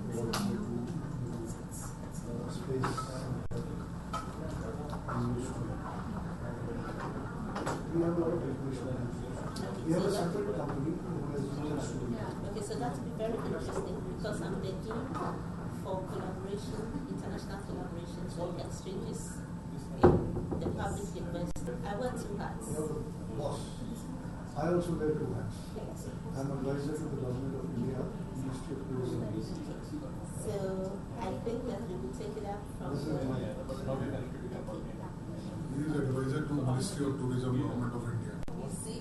We want to go to space. We have a lot of education. We have a separate company who has students. Okay, so that would be very interesting because I'm the dean for collaboration, international collaboration, so exchanges in the public university. I wear two hats. You know, the boss. I also wear two hats. I'm advisor to the government of India, Ministry of Tourism. So I think that we will take it up from This is the... my He is advisor to Ministry of Tourism, Government of India. You see,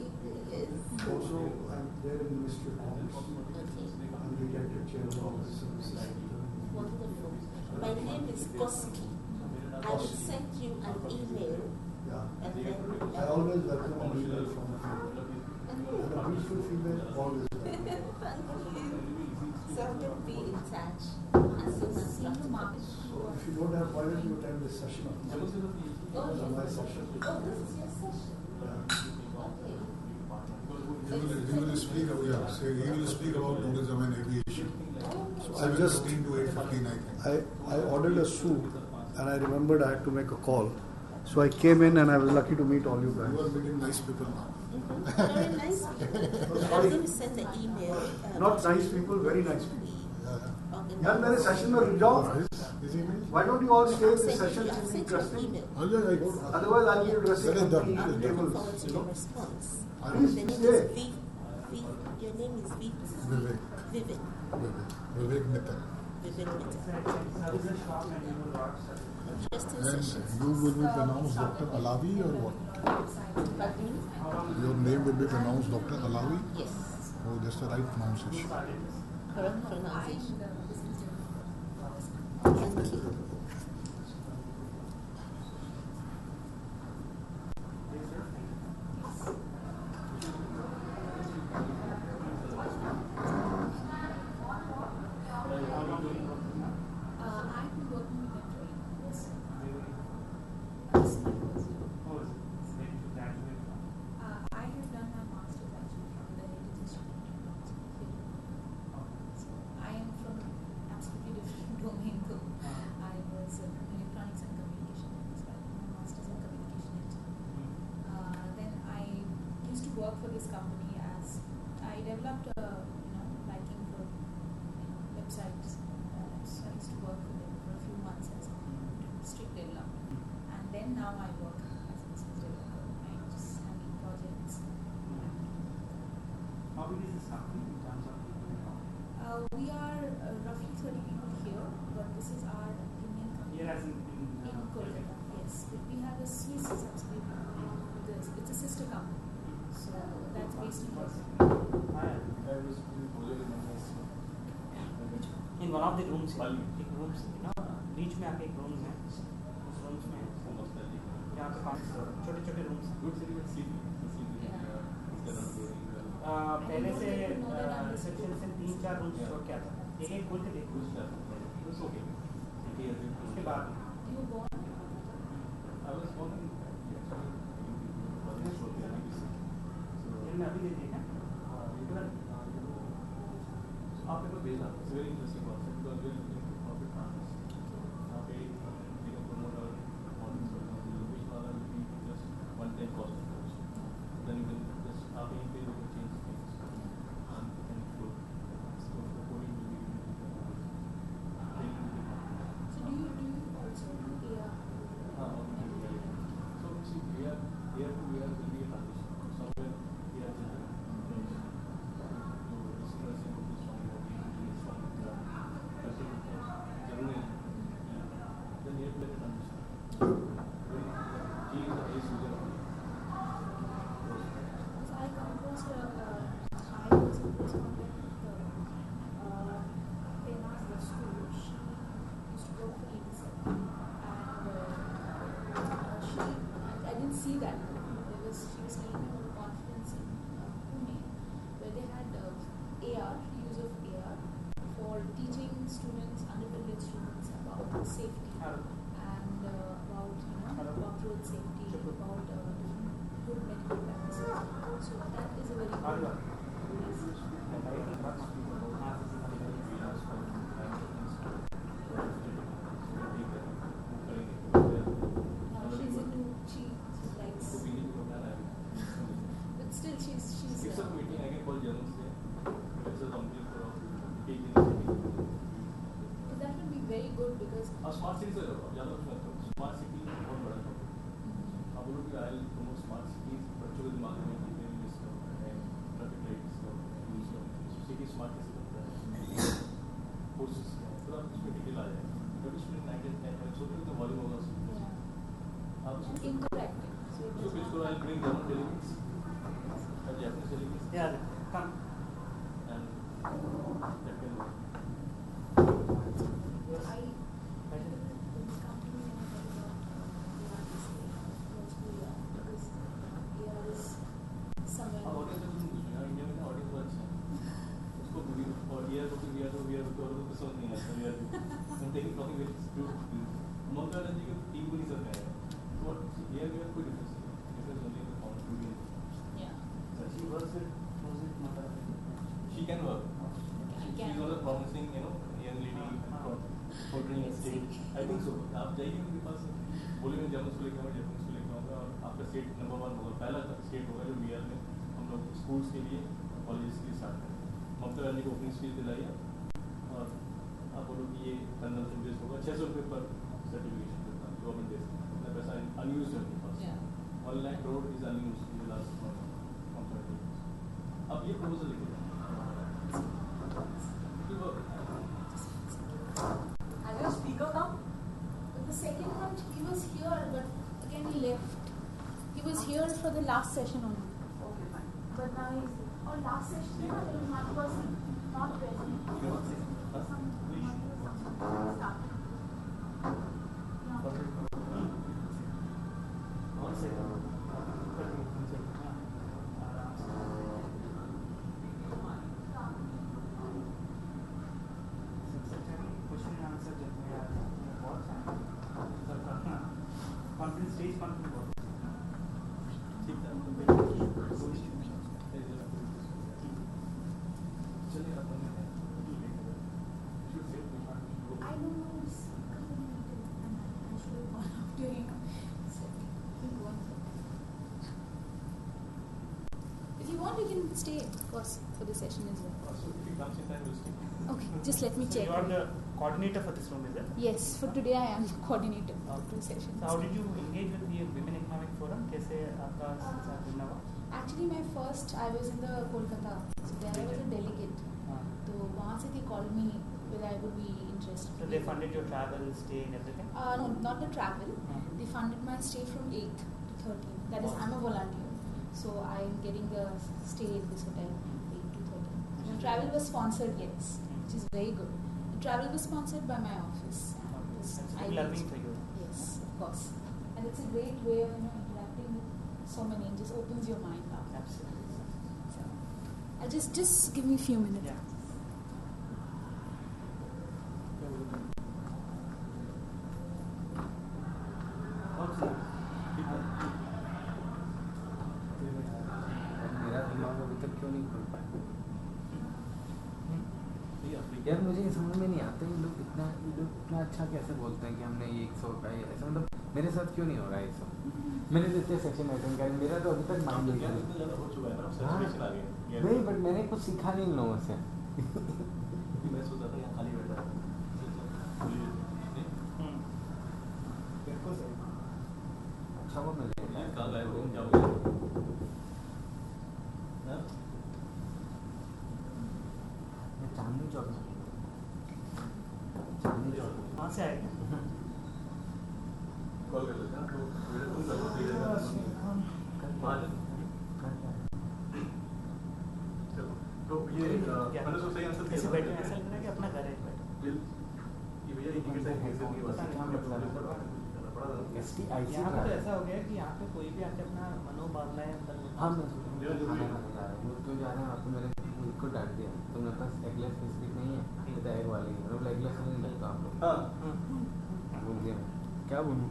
yes. also I'm there in the Ministry of Commerce. Okay. I'm the executive chair of all the services. Wonderful. My name is Goski. I will send you an email Yeah. and then... I always welcome an email from a female. And a beautiful female always welcome. Thank you. So we'll be in touch as soon as possible. So if you don't have, why don't you attend this session of mine? My session. Oh, this is your session. He will speak about, he will speak about tourism and aviation. So I just, 7:15 to 8:15, I think. I ordered a suit and I remembered I had to make a call. So I came in and I was lucky to meet all you guys. You are meeting nice people now. Very nice people. I'm going to send the email. Not nice people, very nice people. Okay. यार मेरे session में रुक जाओ. Is he email? Why don't you all stay? The I'll session send is you an interesting. email. Oh, yeah, I got it. Otherwise, I'll be addressing That is done. the I'm looking tables. forward to your response. I The will name is stay. Your name is Vivek. Vivek. Vivek Mittal. Vivek Mittal. Interesting And session. you will be pronounced Dr. Alabi or what? Pardon me? Your name will be pronounced Dr. Alabi? Yes. Oh, that's the right pronunciation. Correct pronunciation. Thank you. I've been working with mentoring. Yes. I have done my master's actually from the Heritage Institute. So I am from absolutely different domain though. I work for this company as I developed a liking for websites. So I used to work for them for a few months as a strict developer, and then now I work as a business developer. I just handle projects. How big is this company in terms of people? We are roughly 30 people here, but this is our Indian company. Here as in Kolkata, yes. We have a Swiss subsidiary. It's a sister company. So that's based in Kolkata. In one of the rooms, बीच में आके एक room है, उस rooms में यहाँ पे छोटे-छोटे rooms हैं। पहले से रिसेप्शन से 3-4 रूम्स छोड़ के आता था, एक खोल के देखो उसके बाद मैं अभी दे देगा आपने को भेजा it's very interesting concept because we are looking to profit transfer यहाँ पे प्रमोटर मॉडल्स which वाला will be just one time cost of goods then you can just आप यहीं पे you can change things and you can flow so the coding will be So do you also do AR? so see AR to AR will be a transition somewhere AR will see that she was telling me about a conference in Pune where they had AR, use of AR for teaching students, underprivileged students about safety and about road safety, about different good medical practices. So that is a very good It's a meeting I can call journalists there. It's a company for taking that would be very good because smart cities are ज़्यादा कुछ मतलब smart city बहुत बड़ा topic अब बोलो कि I'll promote smart cities बच्चों के दिमाग में कितने लिस्ट है traffic lights use city smart कैसे बनता है कोर्सेस क्या है फिर आप उसमें डिटेल आ जाएगा जब स्टूडेंट 9 10 सोचो तो वॉल्यूम होगा आप उसमें interactive so basically I'll bring German delegates Japanese delegates yeah come and that can work She can work. She's also promising, young lady portraying a state. I think so. आप जाइए उनके पास बोलेंगे German को लेकर आऊँगा जापानीज को लेकर आऊँगा और आपका स्टेट नंबर 1 होगा पहला स्टेट होगा जो बिहार में हम लोग स्कूल्स के लिए कॉलेजेस के लिए स्टार्ट करें ममता बनर्जी को ओपनिंग स्पीच दिलाई और आप बोलो कि ये कंजम्पशन बेस्ड होगा 600 रुपये पर सर्टिफिकेशन देता है गवर्नमेंट देता है इतना पैसा अनयूज है उनके पास 1 lakh crore is unused in the last अब ये प्रपोजल लिखे Are you a speaker now? The second one, he was here, but again he left. He was here for the last session only. Okay, fine. But now he's last session, one was not present. One second. Stage conference. If can stay, of course, for the session as well. So if he comes in time, we'll stay. Okay, just let me check. You are the coordinator for this room, is it? Yes, for today I am the coordinator of 2 sessions. So how did you engage with the Women Economic Forum? कैसे आपका साथ जुड़ना हुआ? Actually, I was in the Kolkata, so there I was a delegate. So वहाँ से they called me whether I would be interested. So they funded your travel, stay, and everything? No, not the travel. They funded my stay from 8th to 13th. That is, I'm a volunteer, so I am getting the stay in this hotel 8 to 13th. The travel was sponsored, yes, which is very good. The travel was sponsored by my office. That's good learning for you. Yes, of course, and it's a great way of interacting with so many. It just opens your mind up. Absolutely. So, I'll just give me a few minutes. Yeah. मेरा दिमाग अभी तक क्यों नहीं खुल पाया? यार मुझे ये समझ में नहीं आता ये लोग इतना अच्छा कैसे बोलते हैं कि हमने ये 100 का ऐसा, मतलब मेरे साथ क्यों नहीं हो रहा है ये सब? मैंने जितने सेशन अटेंड करे मेरा तो अभी तक माइंड नहीं है। नहीं, बट मैंने कुछ सीखा नहीं इन लोगों से। मैं सोचा था यहाँ खाली बैठा बिल्कुल सही। अच्छा वो मिले कहाँ गए हो, क्या हो गया? चांदनी चौक कहाँ से आएगा? कॉल कर लेते हैं तो तुम करो चलो तो ये मैंने तो सही आंसर ऐसे बैठे ऐसा लग रहा है कि अपना घर है बैठे। ये भैया ये टिकट है कैसे नहीं बता यहाँ पे तो ऐसा हो गया कि यहाँ पे कोई भी आके अपना मनोभावनाएं अंदर हम तो जा रहे हैं आपको मैंने को डांट दिया तो मेरे पास एगलेस स्पेसिफिक नहीं है, तो एग वाली है, मतलब एगलेस नहीं लगता आप लोग। हाँ बोल दिया क्या बोलूँ?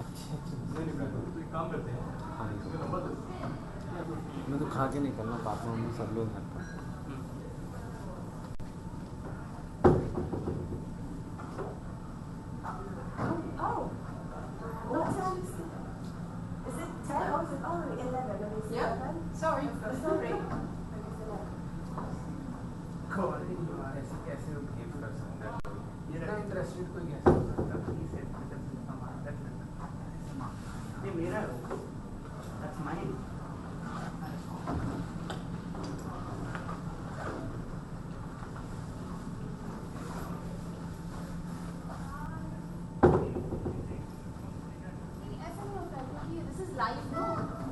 अच्छा तो एक काम करते हैं, हाँ इसमें नंबर दे मैं तो खा के निकलना पापा मम्मी सब लोग घर पर। ऐसे कैसे बिहेव कर सकता है? इतना इंटरेस्टेड कोई कैसे हो सकता है? ये मेरा that's mine. ऐसा नहीं होता है क्योंकि this is live, no?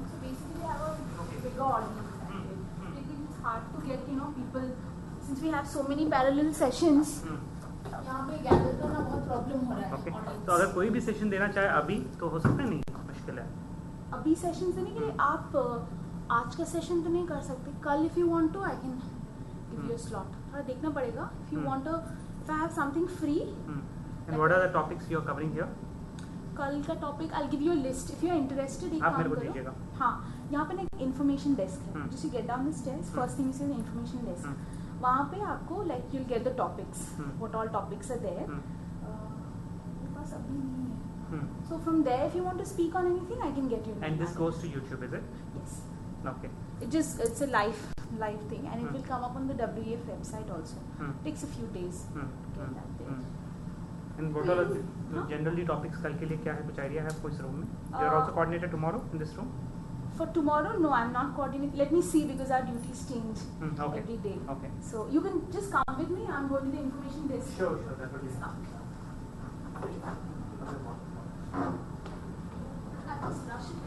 So basically, I have a bigger audience. It's hard to get people. Since we have so many parallel sessions, यहाँ पे gather करना बहुत problem हो रहा है. Okay. audience. तो अगर कोई भी सेशन देना चाहे अभी तो हो सकता है? नहीं, मुश्किल है। अभी सेशन देने के लिए आप आज का सेशन तो नहीं कर सकते, कल if you want to I can give you a slot, थोड़ा देखना पड़ेगा। If you want if I have something free. And what are the topics you are covering here? कल का topic I give you a list if you are interested. एक आप काम मेरे को करो, दीजिएगा। हाँ, यहाँ पे ना एक इन्फॉर्मेशन डेस्क है, just you get down the stairs, first thing is an information desk. वहाँ पे आपको like you will get the topics, what all topics are there. मेरे पास अभी नहीं है, so from there if you want to speak on anything I can get you. And this goes to YouTube, is it? Yes. Okay. It's a live thing, and it will come up on the WEF website also. Takes a few days to get that there. And what are the generally topics कल के लिए क्या है? कुछ idea है आपको इस room में? You are also coordinated tomorrow in this room? For tomorrow, no, I'm not coordinating. Let me see because our duties change Okay. every day. Okay. So you can just come with me. I'm going to the information desk. Sure, that would be Just come. I was rushing.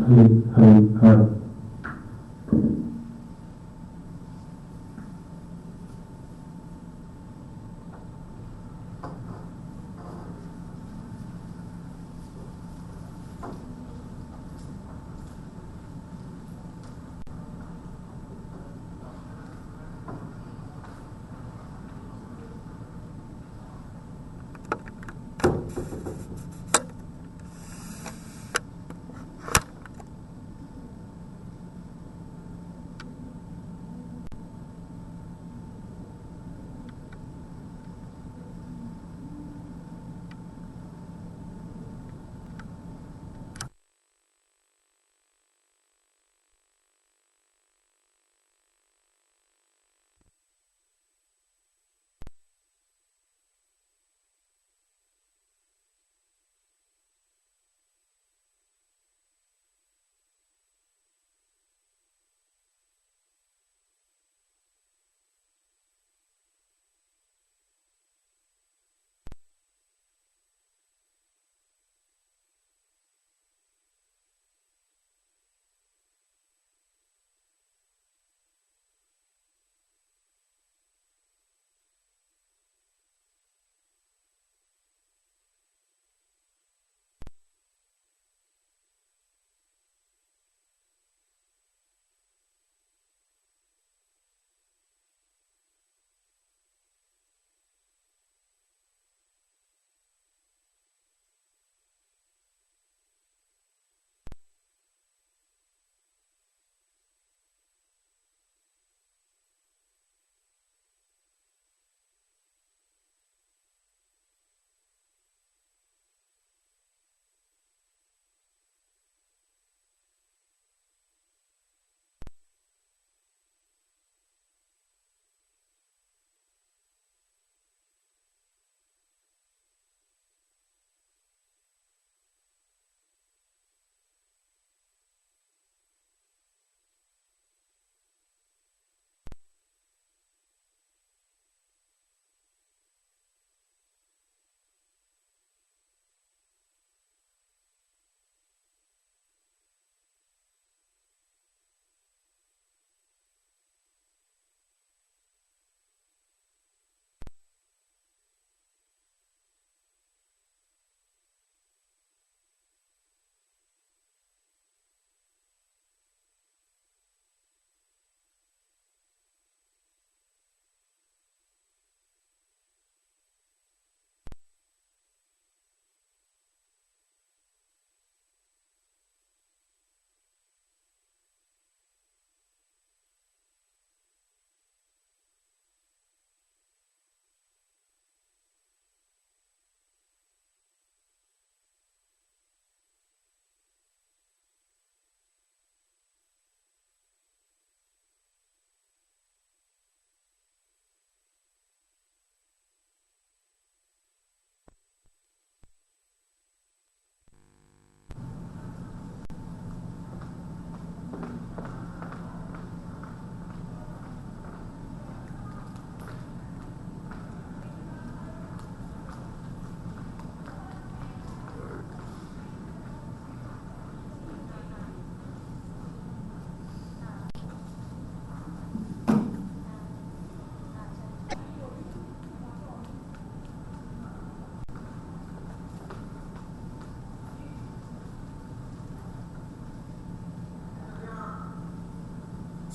Hari.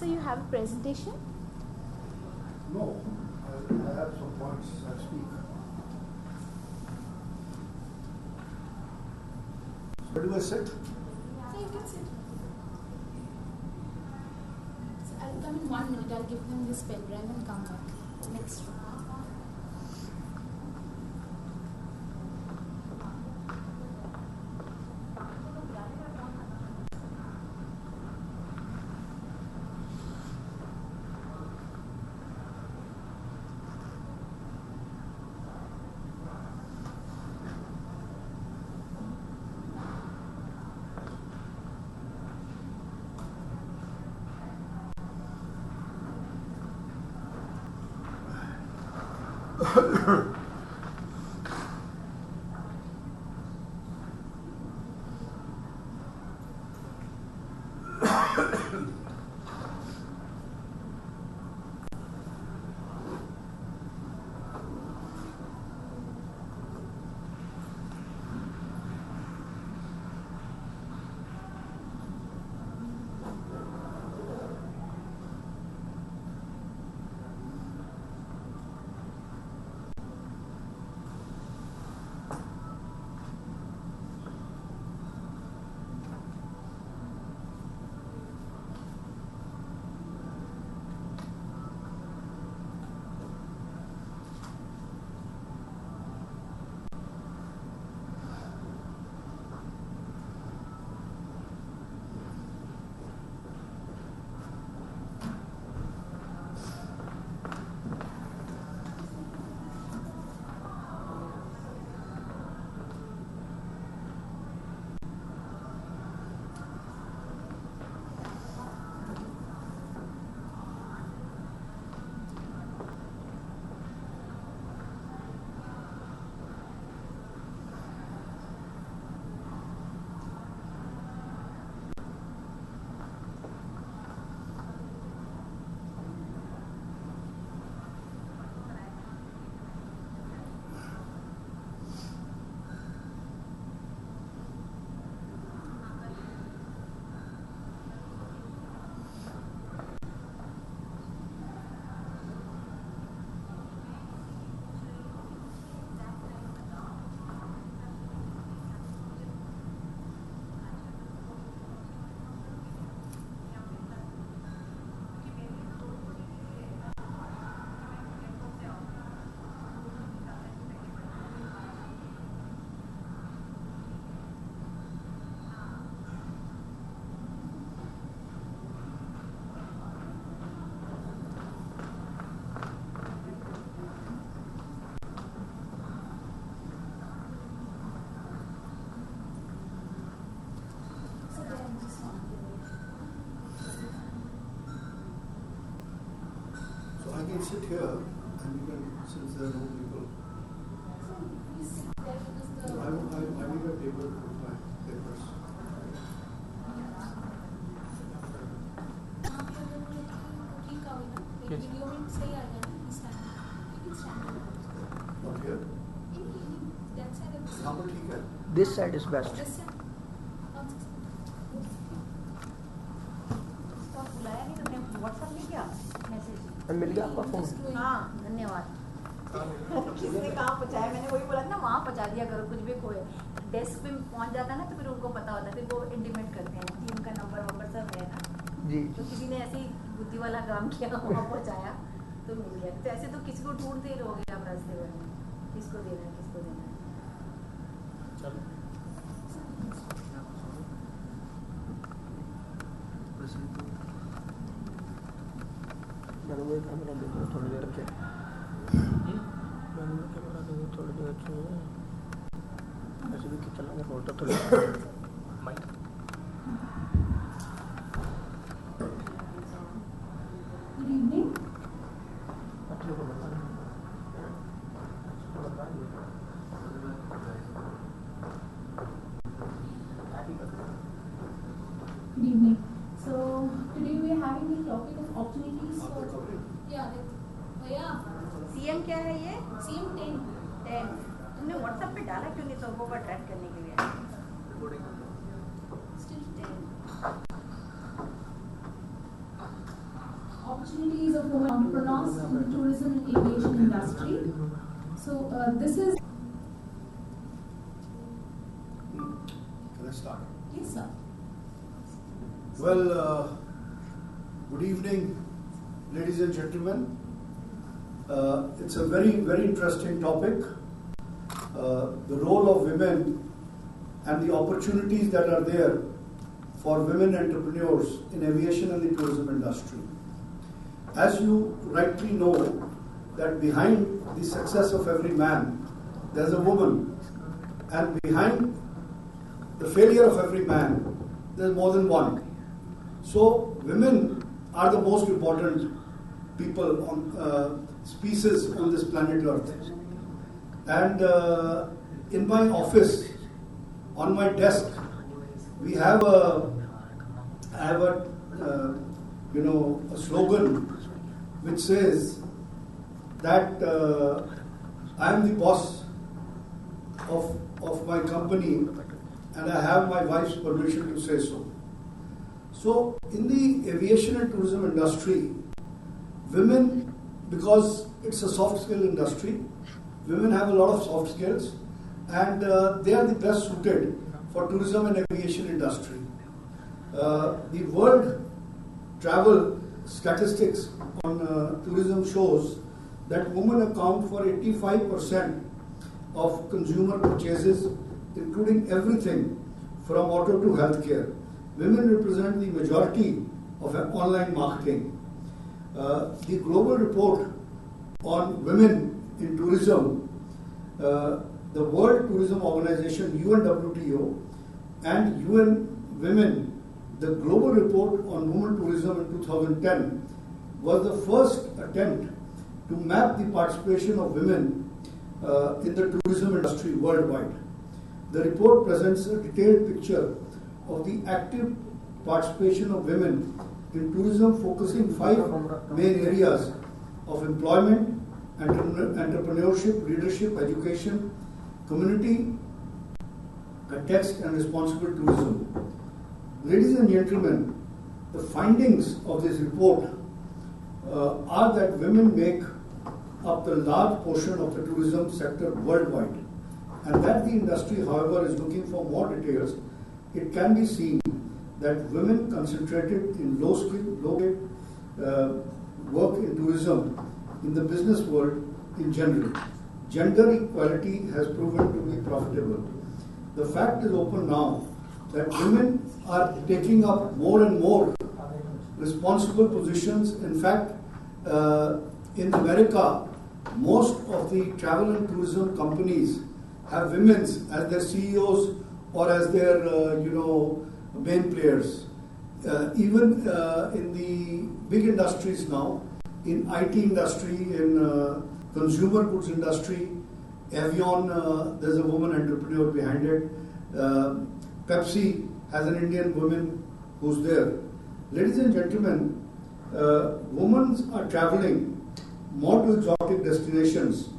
So you have a presentation? No, I have some points I'll speak. Where do I sit? So you can sit. So I'll come in 1 minute. I'll give them this pen drive and come back. Next room. can sit here and you can, since there are no people. I need a table with my papers. Not here? This side is best. मिल गया आपका phone? हाँ धन्यवाद। किसने कहाँ पहुँचाया? मैंने वही बोला ना, वहाँ पहुँचा दिया करो, कुछ भी खोए। डेस्क पे पहुँच जाता है ना तो फिर उनको पता होता है, फिर वो इंटीमेट करते हैं कि उनका नंबर सब है ना जी। तो किसी ने ऐसे ही बुद्धि वाला काम किया, वहाँ पहुँचाया तो मिल गया। तो ऐसे तो किसी को ढूंढते ही रहोगे आप रास्ते में, किसको देना है किसको देना है। कैमरा देखो थोड़ी देर के, कैमरा देखो थोड़ी देर के, ऐसे भी खिंचना फोटो थोड़ी। Good evening. Good evening. So today we are having the topic of opportunities for CM क्या है ये? CM 10. तुमने WhatsApp पे डाला क्यों नहीं सबको पर ट्रैक करने के लिए? Still 10. Opportunities of women entrepreneurs in the tourism and aviation industry. So this is. Can I start? Yes, sir. Well, good evening, ladies and gentlemen. It's a very, very interesting topic. The role of women and the opportunities that are there for women entrepreneurs in aviation and the tourism industry. As you rightly know, that behind the success of every man, there's a woman, and behind the failure of every man, there's more than one. So women are the most important people on species on this planet Earth. And in my office, on my desk, we have a slogan which says that I am the boss of my company and I have my wife's permission to say so. So in the aviation and tourism industry, women, because it's a soft skill industry, women have a lot of soft skills and they are the best suited for tourism and aviation industry. The world travel statistics on tourism shows that women account for 85% of consumer purchases, including everything from auto to healthcare. Women represent the majority of online marketing. The global report on women in tourism, the World Tourism Organization, UNWTO, and UN Women, the global report on women tourism in 2010 was the first attempt to map the participation of women in the tourism industry worldwide. The report presents a detailed picture of the active participation of women in tourism, focusing 5 main areas of employment, entrepreneurship, leadership, education, community, context, and responsible tourism. Ladies and gentlemen, the findings of this report are that women make up the large portion of the tourism sector worldwide, and that the industry, however, is looking for more details. It can be seen that women concentrated in low-skilled, low-paid work in tourism in the business world in general. Gender equality has proven to be profitable. The fact is open now that women are taking up more and more responsible positions. In fact, in America, most of the travel and tourism companies have women as their CEOs or as their main players. Even in the big industries now, in IT industry, in consumer goods industry, Aviation, there's a woman entrepreneur behind it. Pepsi has an Indian woman who's there. Ladies and gentlemen, women are traveling more to exotic destinations,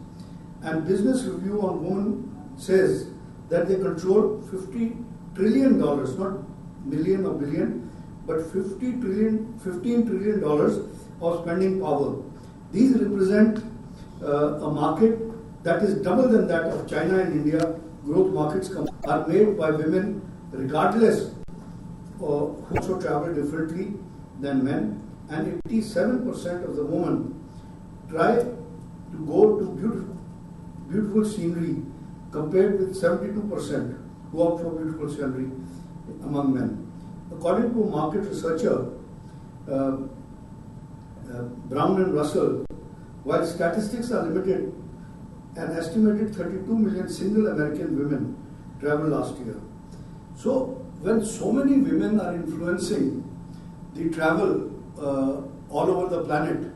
and Business Review on Women says that they control $50 trillion, not million or billion, but $15 trillion of spending power. These represent a market that is double than that of China and India. Growth markets are made by women regardless who also travel differently than men, and 87% of the women try to go to beautiful scenery compared with 72% who opt for beautiful scenery among men. According to a market researcher, Brown and Russell, while statistics are limited, an estimated 32 million single American women traveled last year. So when so many women are influencing the travel all over the planet,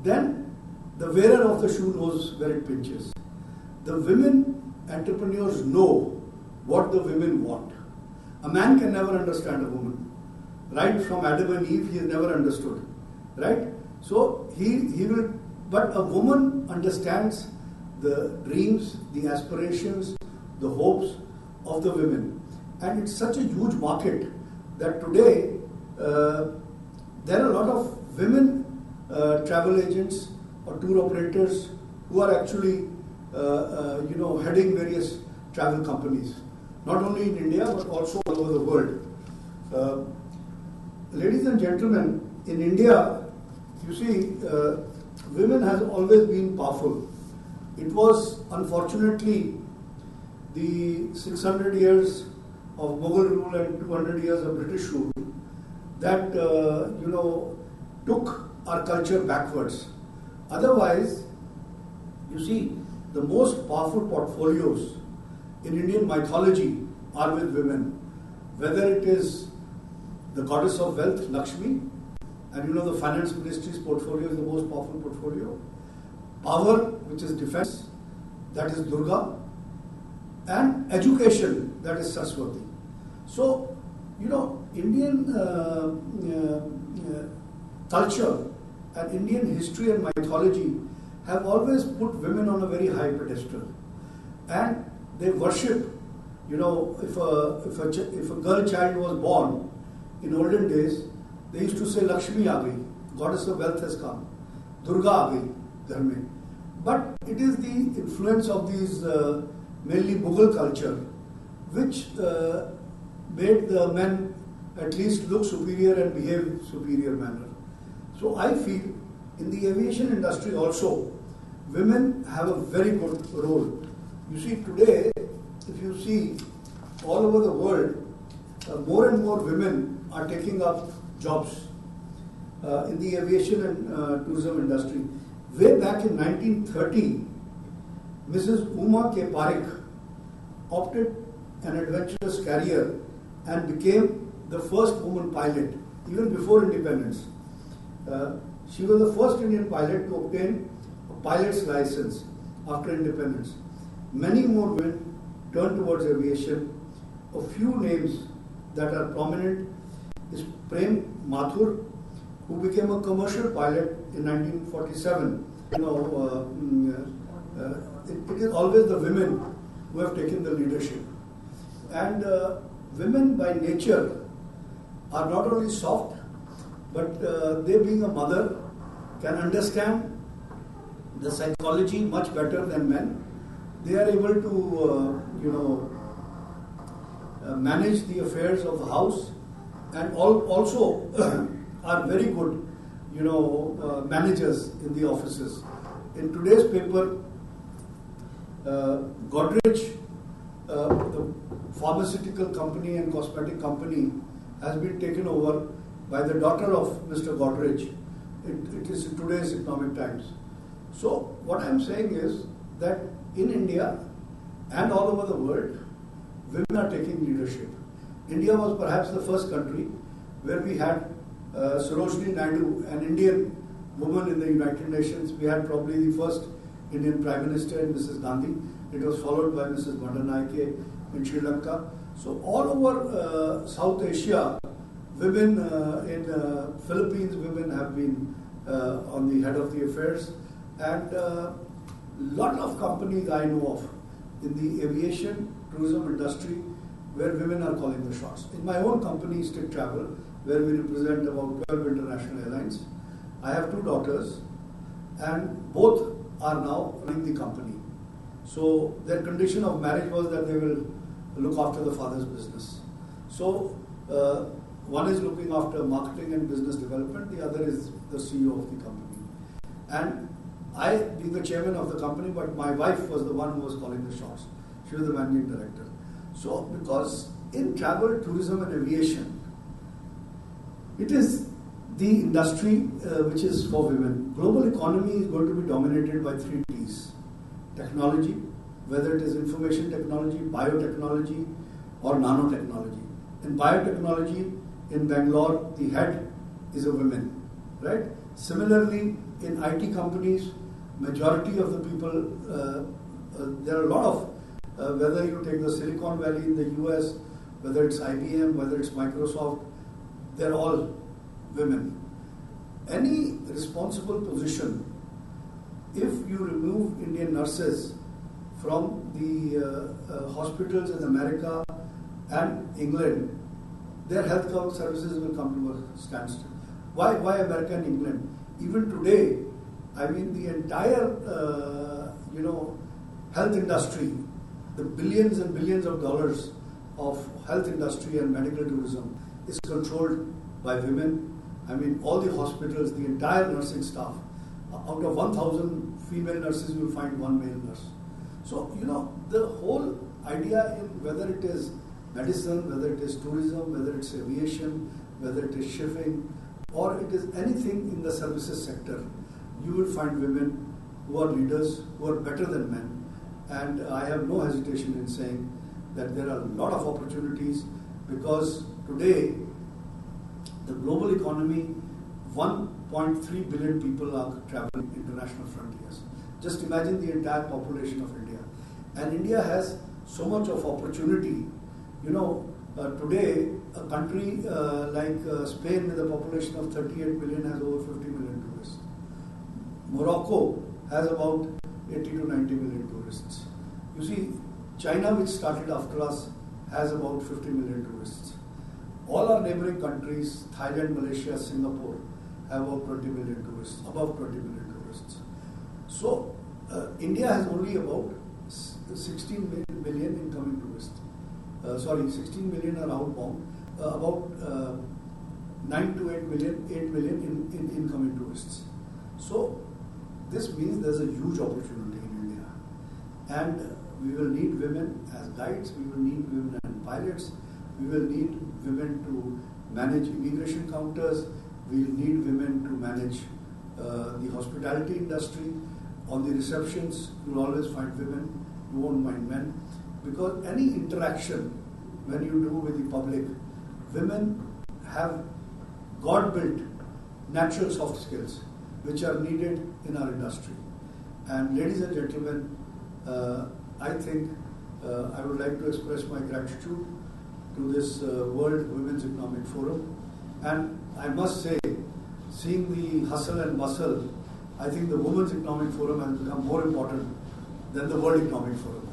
then the wearer of the shoe knows where it pinches. The women entrepreneurs know what the women want. A man can never understand a woman. Right from Adam and Eve, he has never understood. Right? So he will, but a woman understands the dreams, the aspirations, the hopes of the women. And it's such a huge market that today there are a lot of women travel agents or tour operators who are actually heading various travel companies, not only in India but also all over the world. Ladies and gentlemen, in India, you see, women has always been powerful. It was unfortunately the 600 years of Mughal rule and 200 years of British rule that took our culture backwards. Otherwise, you see, the most powerful portfolios in Indian mythology are with women. Whether it is the goddess of wealth, Lakshmi, and the finance ministry's portfolio is the most powerful portfolio. Power, which is defense, that is Durga, and education, that is Saraswati. So, Indian culture and Indian history and mythology have always put women on a very high pedestal, and they worship. If a girl child was born in olden days, they used to say Lakshmi aa gayi, goddess of wealth has come, Durga aa gayi ghar mein. But it is the influence of these mainly Mughal culture which made the men at least look superior and behave superior manner. So I feel in the aviation industry also, women have a very good role. You see, today, if you see all over the world, more and more women are taking up jobs in the aviation and tourism industry. Way back in 1930, Mrs. Uma K. Parekh opted an adventurous career and became the first woman pilot, even before independence. She was the first Indian pilot to obtain a pilot's license after independence. Many more women turned towards aviation. A few names that are prominent is Prem Mathur, who became a commercial pilot in 1947. It is always the women who have taken the leadership. And women by nature are not only soft, but they being a mother can understand the psychology much better than men. They are able to, manage the affairs of the house, and also are very good, managers in the offices. In today's paper, Godrej, the pharmaceutical company and cosmetic company, has been taken over by the daughter of Mr. Godrej. It is in today's Economic Times. So what I am saying is that in India and all over the world, women are taking leadership. India was perhaps the first country where we had Sarojini Naidu, an Indian woman in the United Nations. We had probably the first Indian Prime Minister in Mrs. Gandhi. It was followed by Mrs. Bandaranaike in Sri Lanka. So all over South Asia, women in Philippines, women have been on the head of the affairs, and lot of companies I know of in the aviation tourism industry where women are calling the shots. In my own company, Stick Travel, where we represent about 12 international airlines, I have 2 daughters, and both are now running the company. So their condition of marriage was that they will look after the father's business. So one is looking after marketing and business development, the other is the CEO of the company. And I, being the chairman of the company, but my wife was the one who was calling the shots. She was the managing director. So because in travel, tourism and aviation, it is the industry which is for women. Global economy is going to be dominated by 3 T's. Technology, whether it is information technology, biotechnology or nanotechnology. In biotechnology, in Bangalore, the head is a woman, right? Similarly, in IT companies, majority of the people, there are a lot of, whether you take the Silicon Valley in the US, whether it's IBM, whether it's Microsoft, they're all women. Any responsible position, if you remove Indian nurses from the hospitals in America and England, their health services will come to a standstill. Why America and England? Even today, I mean, the entire health industry, the billions and billions of dollars of health industry and medical tourism is controlled by women. I mean, all the hospitals, the entire nursing staff, out of 1,000 female nurses, you will find 1 male nurse. So, the whole idea in whether it is medicine, whether it is tourism, whether it's aviation, whether it is shipping, or it is anything in the services sector, you will find women who are leaders, who are better than men. And I have no hesitation in saying that there are a lot of opportunities, because today, the global economy, 1.3 billion people are traveling international frontiers. Just imagine the entire population of India. And India has so much of opportunity. Today, a country like Spain with a population of 38 million has over 50 million tourists. Morocco has about 80 to 90 million tourists. You see, China, which started after us, has about 50 million tourists. All our neighboring countries, Thailand, Malaysia, Singapore, have about 20 million tourists, above 20 million tourists. So, India has only about 16 million incoming tourists. 16 million are outbound, about 9 to 8 million in incoming tourists. So, this means there's a huge opportunity in India. And we will need women as guides, we will need women as pilots, we will need women to manage immigration counters, we will need women to manage the hospitality industry. On the receptions, you will always find women, you won't find men. Because any interaction when you do with the public, women have God-built natural soft skills which are needed in our industry. And ladies and gentlemen, I think I would like to express my gratitude to this World Women's Economic Forum. And I must say, seeing the hustle and bustle, I think the Women's Economic Forum has become more important than the World Economic Forum.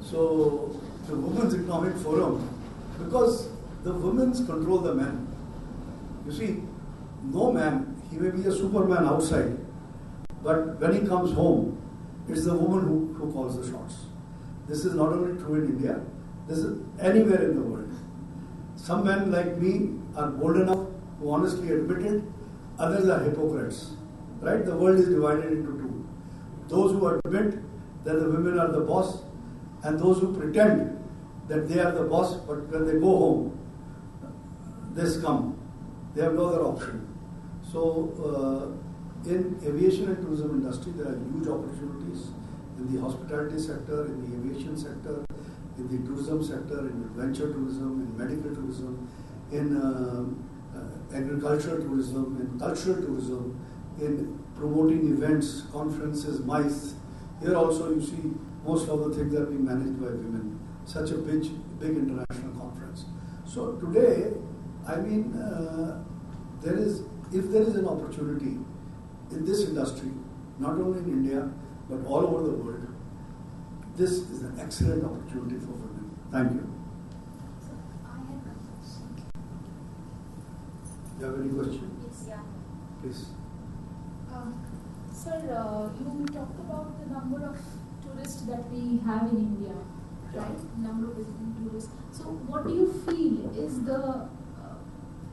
So, the Women's Economic Forum, because the women control the men. You see, no man, he may be a superman outside, but when he comes home, it's the woman who calls the shots. This is not only true in India, this is anywhere in the world. Some men like me are bold enough to honestly admit it, others are hypocrites. Right? The world is divided into 2. Those who admit that the women are the boss, and those who pretend that they are the boss, but when they go home, they succumb. They have no other option. So, in aviation and tourism industry, there are huge opportunities in the hospitality sector, in the aviation sector, in the tourism sector, in adventure tourism, in medical tourism, in agricultural tourism, in cultural tourism, in promoting events, conferences, MICE. Here also you see most of the things are being managed by women. Such a big international conference. So today, I mean, if there is an opportunity in this industry, not only in India, but all over the world, this is an excellent opportunity for women. Thank you. So I had a question. You have any question? Yes, yeah. Please. Sir, you talked about the number of tourists that we have in India, right? Number of visiting tourists. So what do you feel is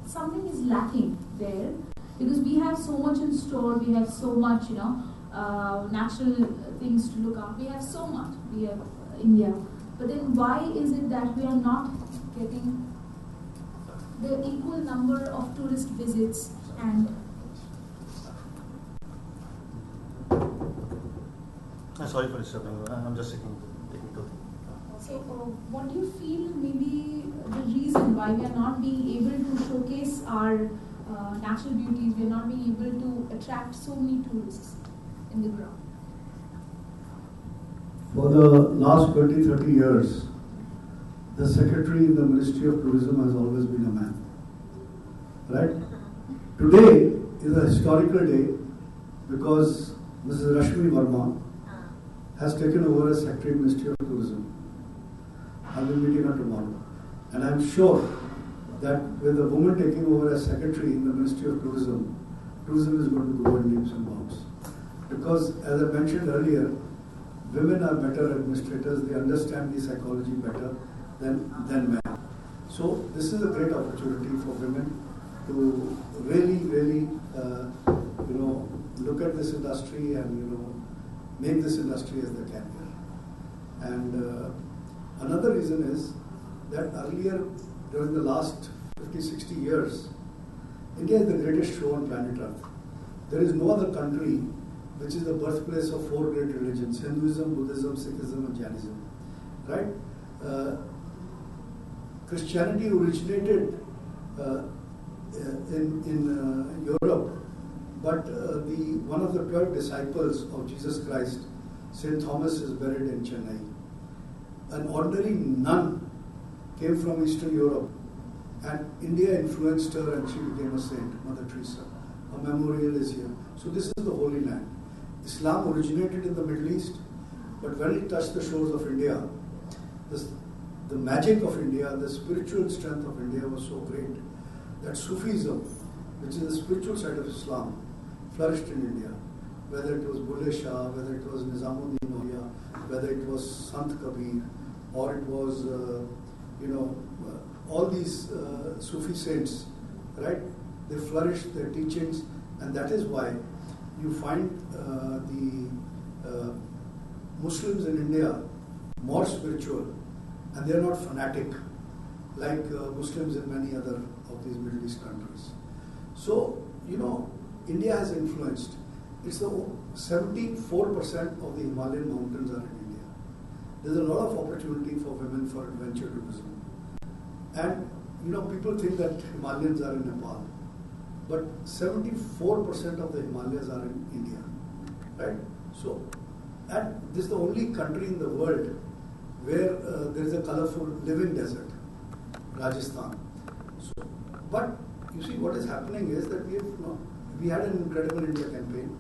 something is lacking there? Because we have so much in store, we have so much, natural things to look at. We have so much. We have India. But then why is it that we are not getting the equal number of tourist visits and sorry for disturbing. I'm just taking technical thing. So, what do you feel maybe the reason why we are not being able to showcase our natural beauties, we are not being able to attract so many tourists in the ground? For the last 20-30 years, the secretary in the Ministry of Tourism has always been a man. Right? Today is a historical day because Mrs. Rashmi Verma has taken over as Secretary Ministry of Tourism. I will be meeting her tomorrow. And I am sure that with a woman taking over as Secretary in the Ministry of Tourism, tourism is going to grow in leaps and bounds. Because as I mentioned earlier, women are better administrators, they understand the psychology better than men. So this is a great opportunity for women to really look at this industry and make this industry as their career. And another reason is that earlier, during the last 50-60 years, India is the greatest show on planet Earth. There is no other country which is the birthplace of 4 great religions: Hinduism, Buddhism, Sikhism, and Jainism. Right? Christianity originated in Europe, but one of the 12 disciples of Jesus Christ, Saint Thomas, is buried in Chennai. An ordinary nun came from Eastern Europe, and India influenced her, and she became a saint, Mother Teresa. A memorial is here. So this is the Holy Land. Islam originated in the Middle East, but when it touched the shores of India, the magic of India, the spiritual strength of India was so great that Sufism, which is the spiritual side of Islam, flourished in India. Whether it was Bulleh Shah, whether it was Nizamuddin Auliya, whether it was Sant Kabir, or it was, all these Sufi saints, right? They flourished their teachings, and that is why you find the Muslims in India more spiritual, and they are not fanatic like Muslims in many other of these Middle East countries. So, India has influenced. It's 74% of the Himalayan mountains are in India. There's a lot of opportunity for women for adventure tourism. And, people think that Himalayans are in Nepal. But 74% of the Himalayas are in India. Right? So, and this is the only country in the world where there is a colorful living desert, Rajasthan. So, but you see, what is happening is that we had an incredible India campaign.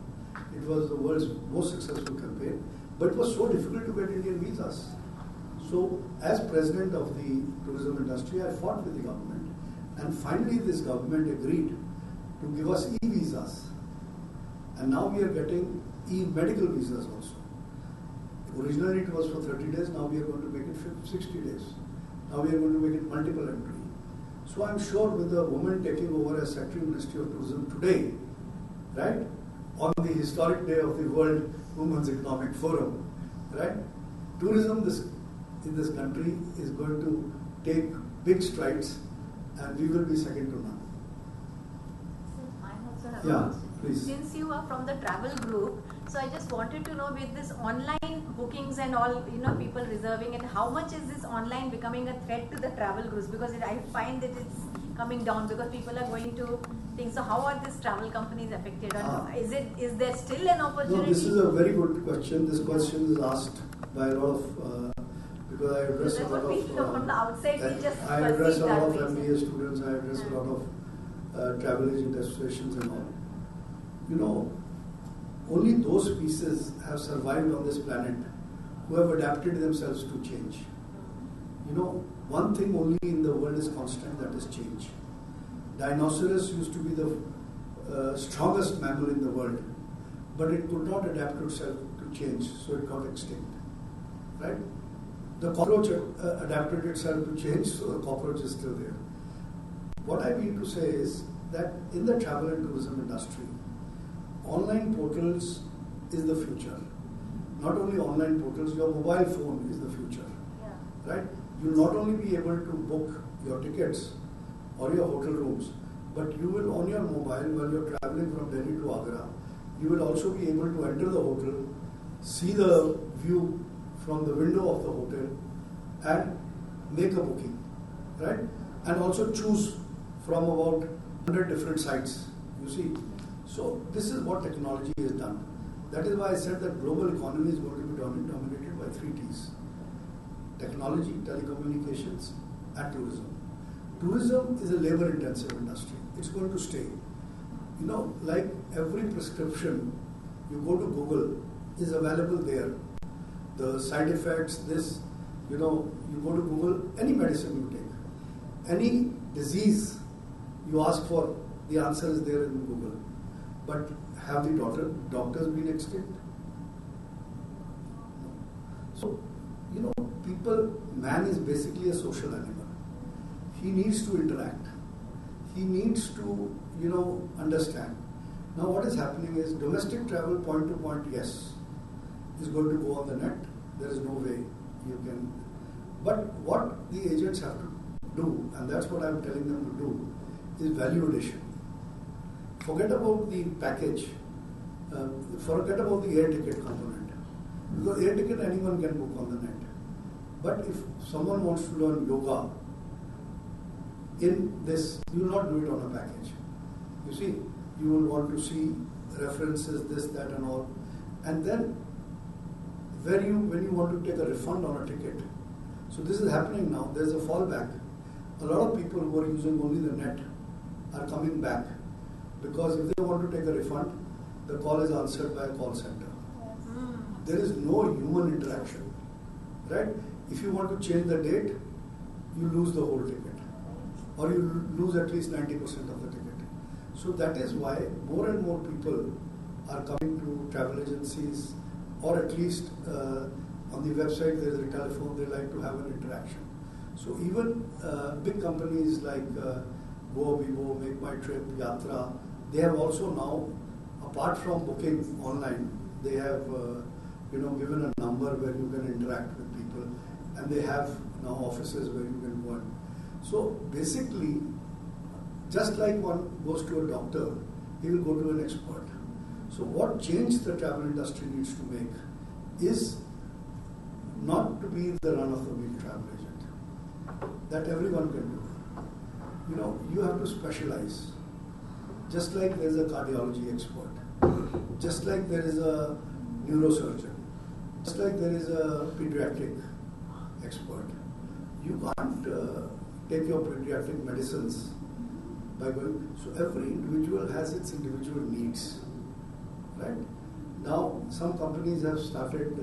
It was the world's most successful campaign, but it was so difficult to get Indian visas. So, as president of the tourism industry, I fought with the government, and finally this government agreed to give us e-visas. And now we are getting e-medical visas also. Originally it was for 30 days, now we are going to make it 60 days. Now we are going to make it multiple entry. So I'm sure with the woman taking over as Secretary Ministry of Tourism today, right, on the historic day of the World Women's Economic Forum, right, tourism in this country is going to take big strides, and we will be second to none. I also have Yeah, a question. please. Since you are from the travel group, so I just wanted to know with this online bookings and all, people reserving, and how much is this online becoming a threat to the travel groups? Because I find that it's coming down because people are going to think. So how are these travel companies affected? And is there still an opportunity? No, this is a very good question. This question is asked by a lot of because I address a lot of from the outside. I address a lot of MBA students. I address a lot of travel agent associations and all. You know, only those species have survived on this planet who have adapted themselves to change. You know, one thing only in the world is constant, that is change. Dinosaurs used to be the strongest mammal in the world, but it could not adapt itself to change, so it got extinct. Right? The cockroach adapted itself to change, so the cockroach is still there. What I mean to say is that in the travel and tourism industry, online portals is the future. Not only online portals, your mobile phone is the future. Yeah. Right? You'll not only be able to book your tickets or your hotel rooms, but you will on your mobile while you're traveling from Delhi to Agra, you will also be able to enter the hotel, see the view from the window of the hotel and make a booking, right? And also choose from about 100 different sites, you see. So this is what technology has done. That is why I said that global economy is going to be dominated by 3 T's. Technology, telecommunications, and tourism. Tourism is a labor-intensive industry. It's going to stay. You know, like every prescription, you go to Google, is available there. The side effects, this, you know, you go to Google, any medicine you take, any disease you ask for, the answer is there in Google. But have the doctors been extinct? No. So, you know, man is basically a social animal. He needs to interact. He needs to, you know, understand. Now what is happening is domestic travel point to point, yes, is going to go on the net. There is no way you can. But what the agents have to do, and that's what I'm telling them to do, is value addition. Forget about the package. Forget about the air ticket component. Because air ticket anyone can book on the net. But if someone wants to learn yoga, in this, you will not do it on a package. You see, you will want to see references, this, that and all. And then when you want to take a refund on a ticket, so this is happening now, there's a fallback. A lot of people who are using only the net are coming back because if they want to take a refund, the call is answered by a call center. There is no human interaction, right? If you want to change the date, you lose the whole ticket, or you lose at least 90% of the ticket. So that is why more and more people are coming to travel agencies, or at least on the website there is a telephone, they like to have an interaction. So even big companies like Go, Vivo, Make My Trip, Yatra, they have also now, apart from booking online, they have given a number where you can interact with people, and they have now offices where you can go in. So basically, just like one goes to a doctor, he will go to an expert. So what change the travel industry needs to make is not to be the run-of-the-mill travel agent. That everyone can do. You know, you have to specialize. Just like there is a cardiology expert, just like there is a neurosurgeon, just like there is a pediatric expert. You can't take your pediatric medicines by going. So every individual has its individual needs, right? Now some companies have started,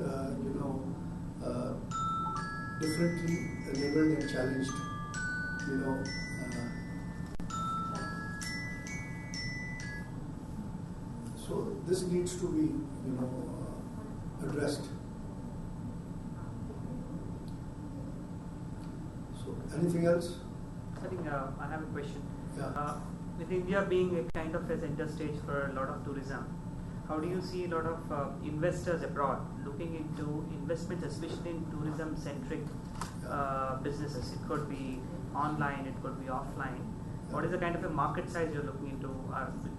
differently enabled and challenged, so this needs to be, addressed. So, anything else? I think I have a question. Yeah. With India being a kind of a center stage for a lot of tourism, how do you see a lot of investors abroad looking into investments, especially in tourism-centric businesses? It could be online, it could be offline. What is the kind of a market size you're looking into?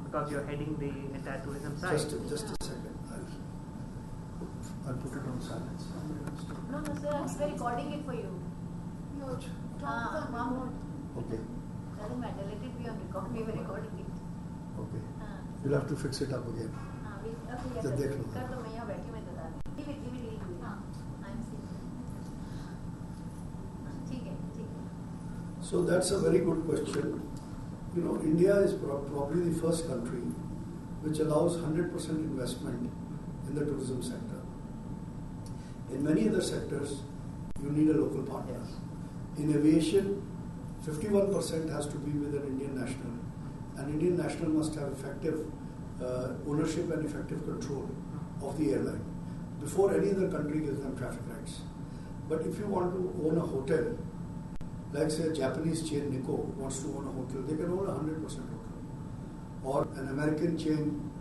Because you're heading the entire tourism side. Just a second. I'll put it on silence. No, sir, I'm recording it for you. Okay. Doesn't matter. We were recording it. Okay. हाँ. You'll have to fix it up again. हाँ, okay, जब देख लो. कर दो, मैं यहाँ बैठी मैं बता दूँ. Leave it, हाँ. I'm seeing. ठीक है. So that's a very good question. You know, India is probably the first country which allows 100% investment in the tourism sector. In many other sectors, you need a local partner. In aviation, 51% has to be with an Indian national. An Indian national must have effective ownership and effective control of the airline before any other country gives them traffic rights. But if you want to own a hotel, like say a Japanese chain Nikko wants to own a hotel, they can own 100% hotel. Or an American chain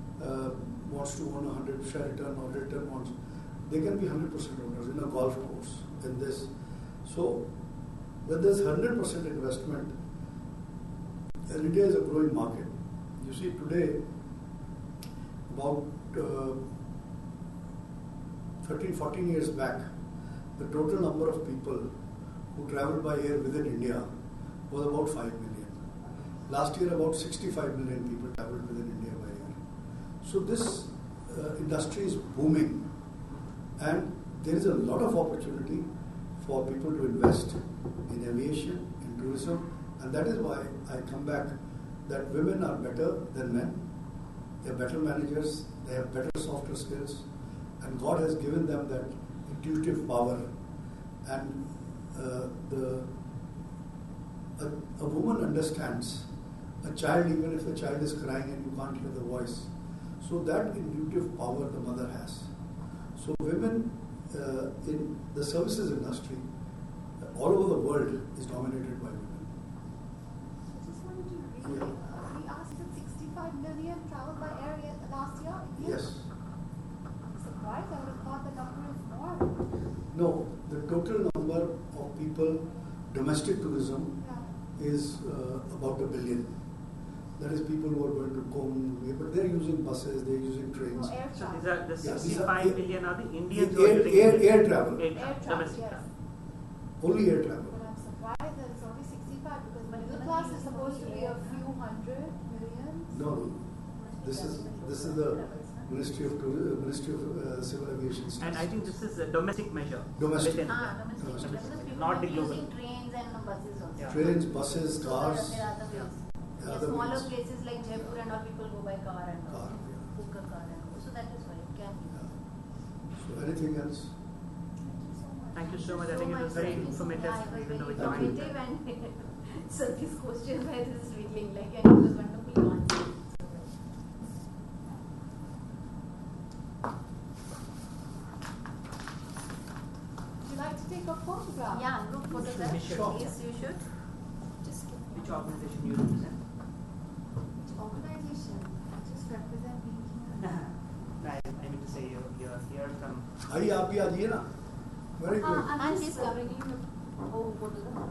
wants to own 100 Sheraton or Hilton wants, they can be 100% owners in a golf course, in this. So when there's 100% investment, and India is a growing market. You see today, about 13-14 years back, the total number of people who traveled by air within India was about 5 million. Last year, about 65 million people traveled within India by air. So this industry is booming, and there is a lot of opportunity for people to invest in aviation, in tourism, and that is why I come back that women are better than men. They are better managers, they have better softer skills, and God has given them that intuitive power. And a woman understands a child even if the child is crying and you can't hear the voice. So that intuitive power the mother has. So women in the services industry all over the world is dominated by women. I just wanted to read. We asked that 65 million traveled by air last year. Yes. I'm surprised. I would have thought the number is more. No, the total number of people, domestic tourism, is about 1 billion. That is people who are going to Kong, but they're using buses, they're using trains. So these are the Yeah, 65 million are the Indians who are air, using air travel. Air domestic yes. travel. Only air travel. But I'm surprised that it's only 65 because middle class is supposed to be a few hundred million. No. This is the Ministry of Civil Aviation. And I think this is a domestic measure. Domestic. Within Domestic. not the global. Using trains and buses also. Yeah. Trains, buses, cars. There are other ways. Yeah, Yeah, other smaller ways. places like Jaipur and all, people go by car and all. Car, yeah. Book a car and all. So that is why it can be. So anything else? Thank you so much. I think it was very informative. Yeah, it was even though very we joined. informative and so these questions were just reading like and it was wonderfully answered. Would you like to take a photograph? Yeah, group photograph. Sure. Yes, you should. Just give me. Which organization you represent? Which organization? I just represent being here. I mean to say you're here from. आइए आप भी आइए ना. Very good. And she's covering you with home photograph.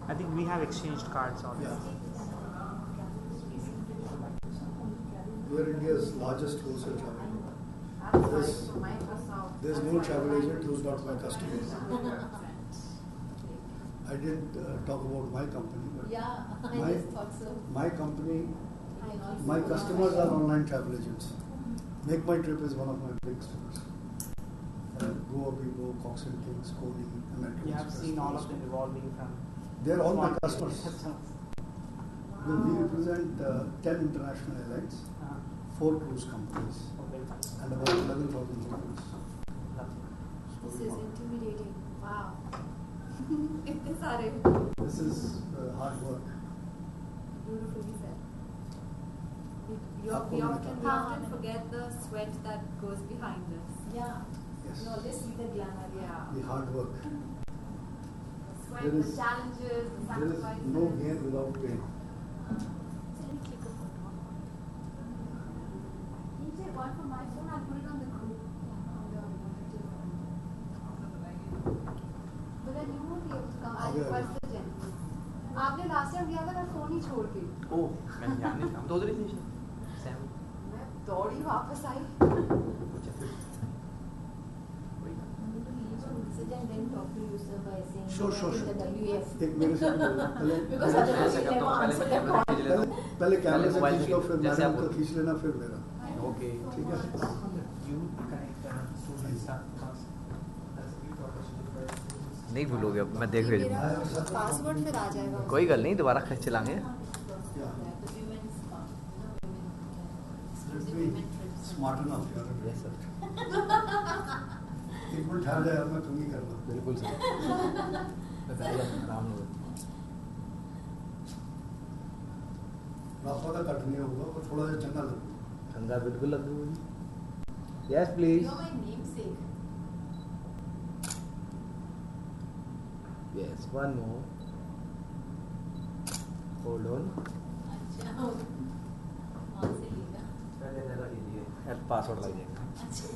I think we have exchanged cards already. We are India's largest wholesale travel agent. There's no travel agent who's not my customer. I didn't talk about my company, but Yeah, I my, just thought so. my company, I know. my customers are online travel agents. Make My Trip is one of my big stores. Goa, Bibo, Cox and Kings, Coney, American You have Express, seen all of them evolving from. They're all my small customers. We represent 10 international airlines, 4 cruise companies, and about 11,000 hotels. This is intimidating. Wow. इतने सारे. This is hard work. Beautifully said. We आपको मैंने often forget the sweat that goes behind this. Yeah. Yes. You always see the glamour. Yeah. The hard work. The sweat, There the is- challenges, the There is sacrifices. no gain without pain. Can you click a photo? Can you take one from my phone? I'll put it on the group. But then you won't be able to come. I Okay. request the gentleman. आपने last time दिया था मैं phone ही छोड़ के. ओह मैंने ध्यान नहीं था हम तो उधर ही थे सैम मैं दौड़ी वापस आई. and then talk to you, sir, by saying Sure. the WEF. एक मेरे से Because otherwise you never answer the call. पहले कैमरे से खींच लो, फिर मैडम का खींच लेना, फिर मेरा. ओके ठीक है. नहीं भूलोगे अब, मैं देख भेजूंगा. पासवर्ड फिर आ जाएगा. कोई गल नहीं, दोबारा खींच चलाएंगे. स्मार्ट इनफ यार. Yes sir. एक मिनट ठहर जाए यार, मैं तुम ही करना. बिल्कुल सर. बताइए आराम हो. रास्ता का कट नहीं होगा, और थोड़ा सा चंगा लगेगा. चंगा बिल्कुल लग रही है. Yes please. You're my namesake. Yes, one more. Hold on. अच्छा, कौन से लेगा? पहले जरा लीजिए. पासवर्ड लग जाएगा. अच्छा.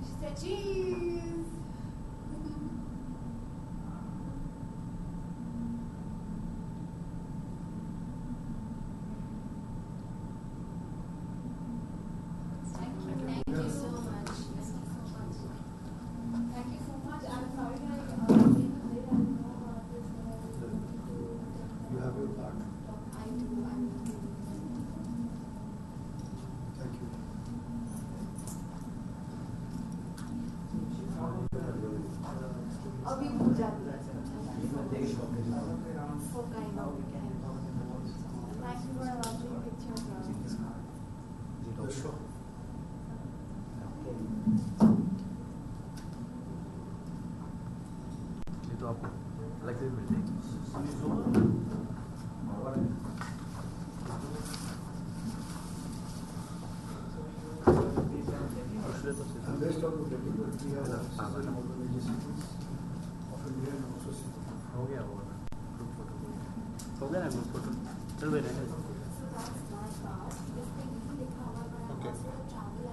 She said, cheese. Thank you so much. Thank you so much. I'm sorry I came late. I didn't know about this. You have your card. I do. Thank you. अभी भूल जाती है. So kind of. Thank you for allowing pictures. Sure. ये तो आपको अलग से भी मिल जाएगी. Based on the report, we have several organizations of India and also Singapore. हो गया वो ना ग्रुप फोटो. हो गया ना ग्रुप फोटो. चल बे. So that's my part. This thing लिखा हुआ है. Okay. Travel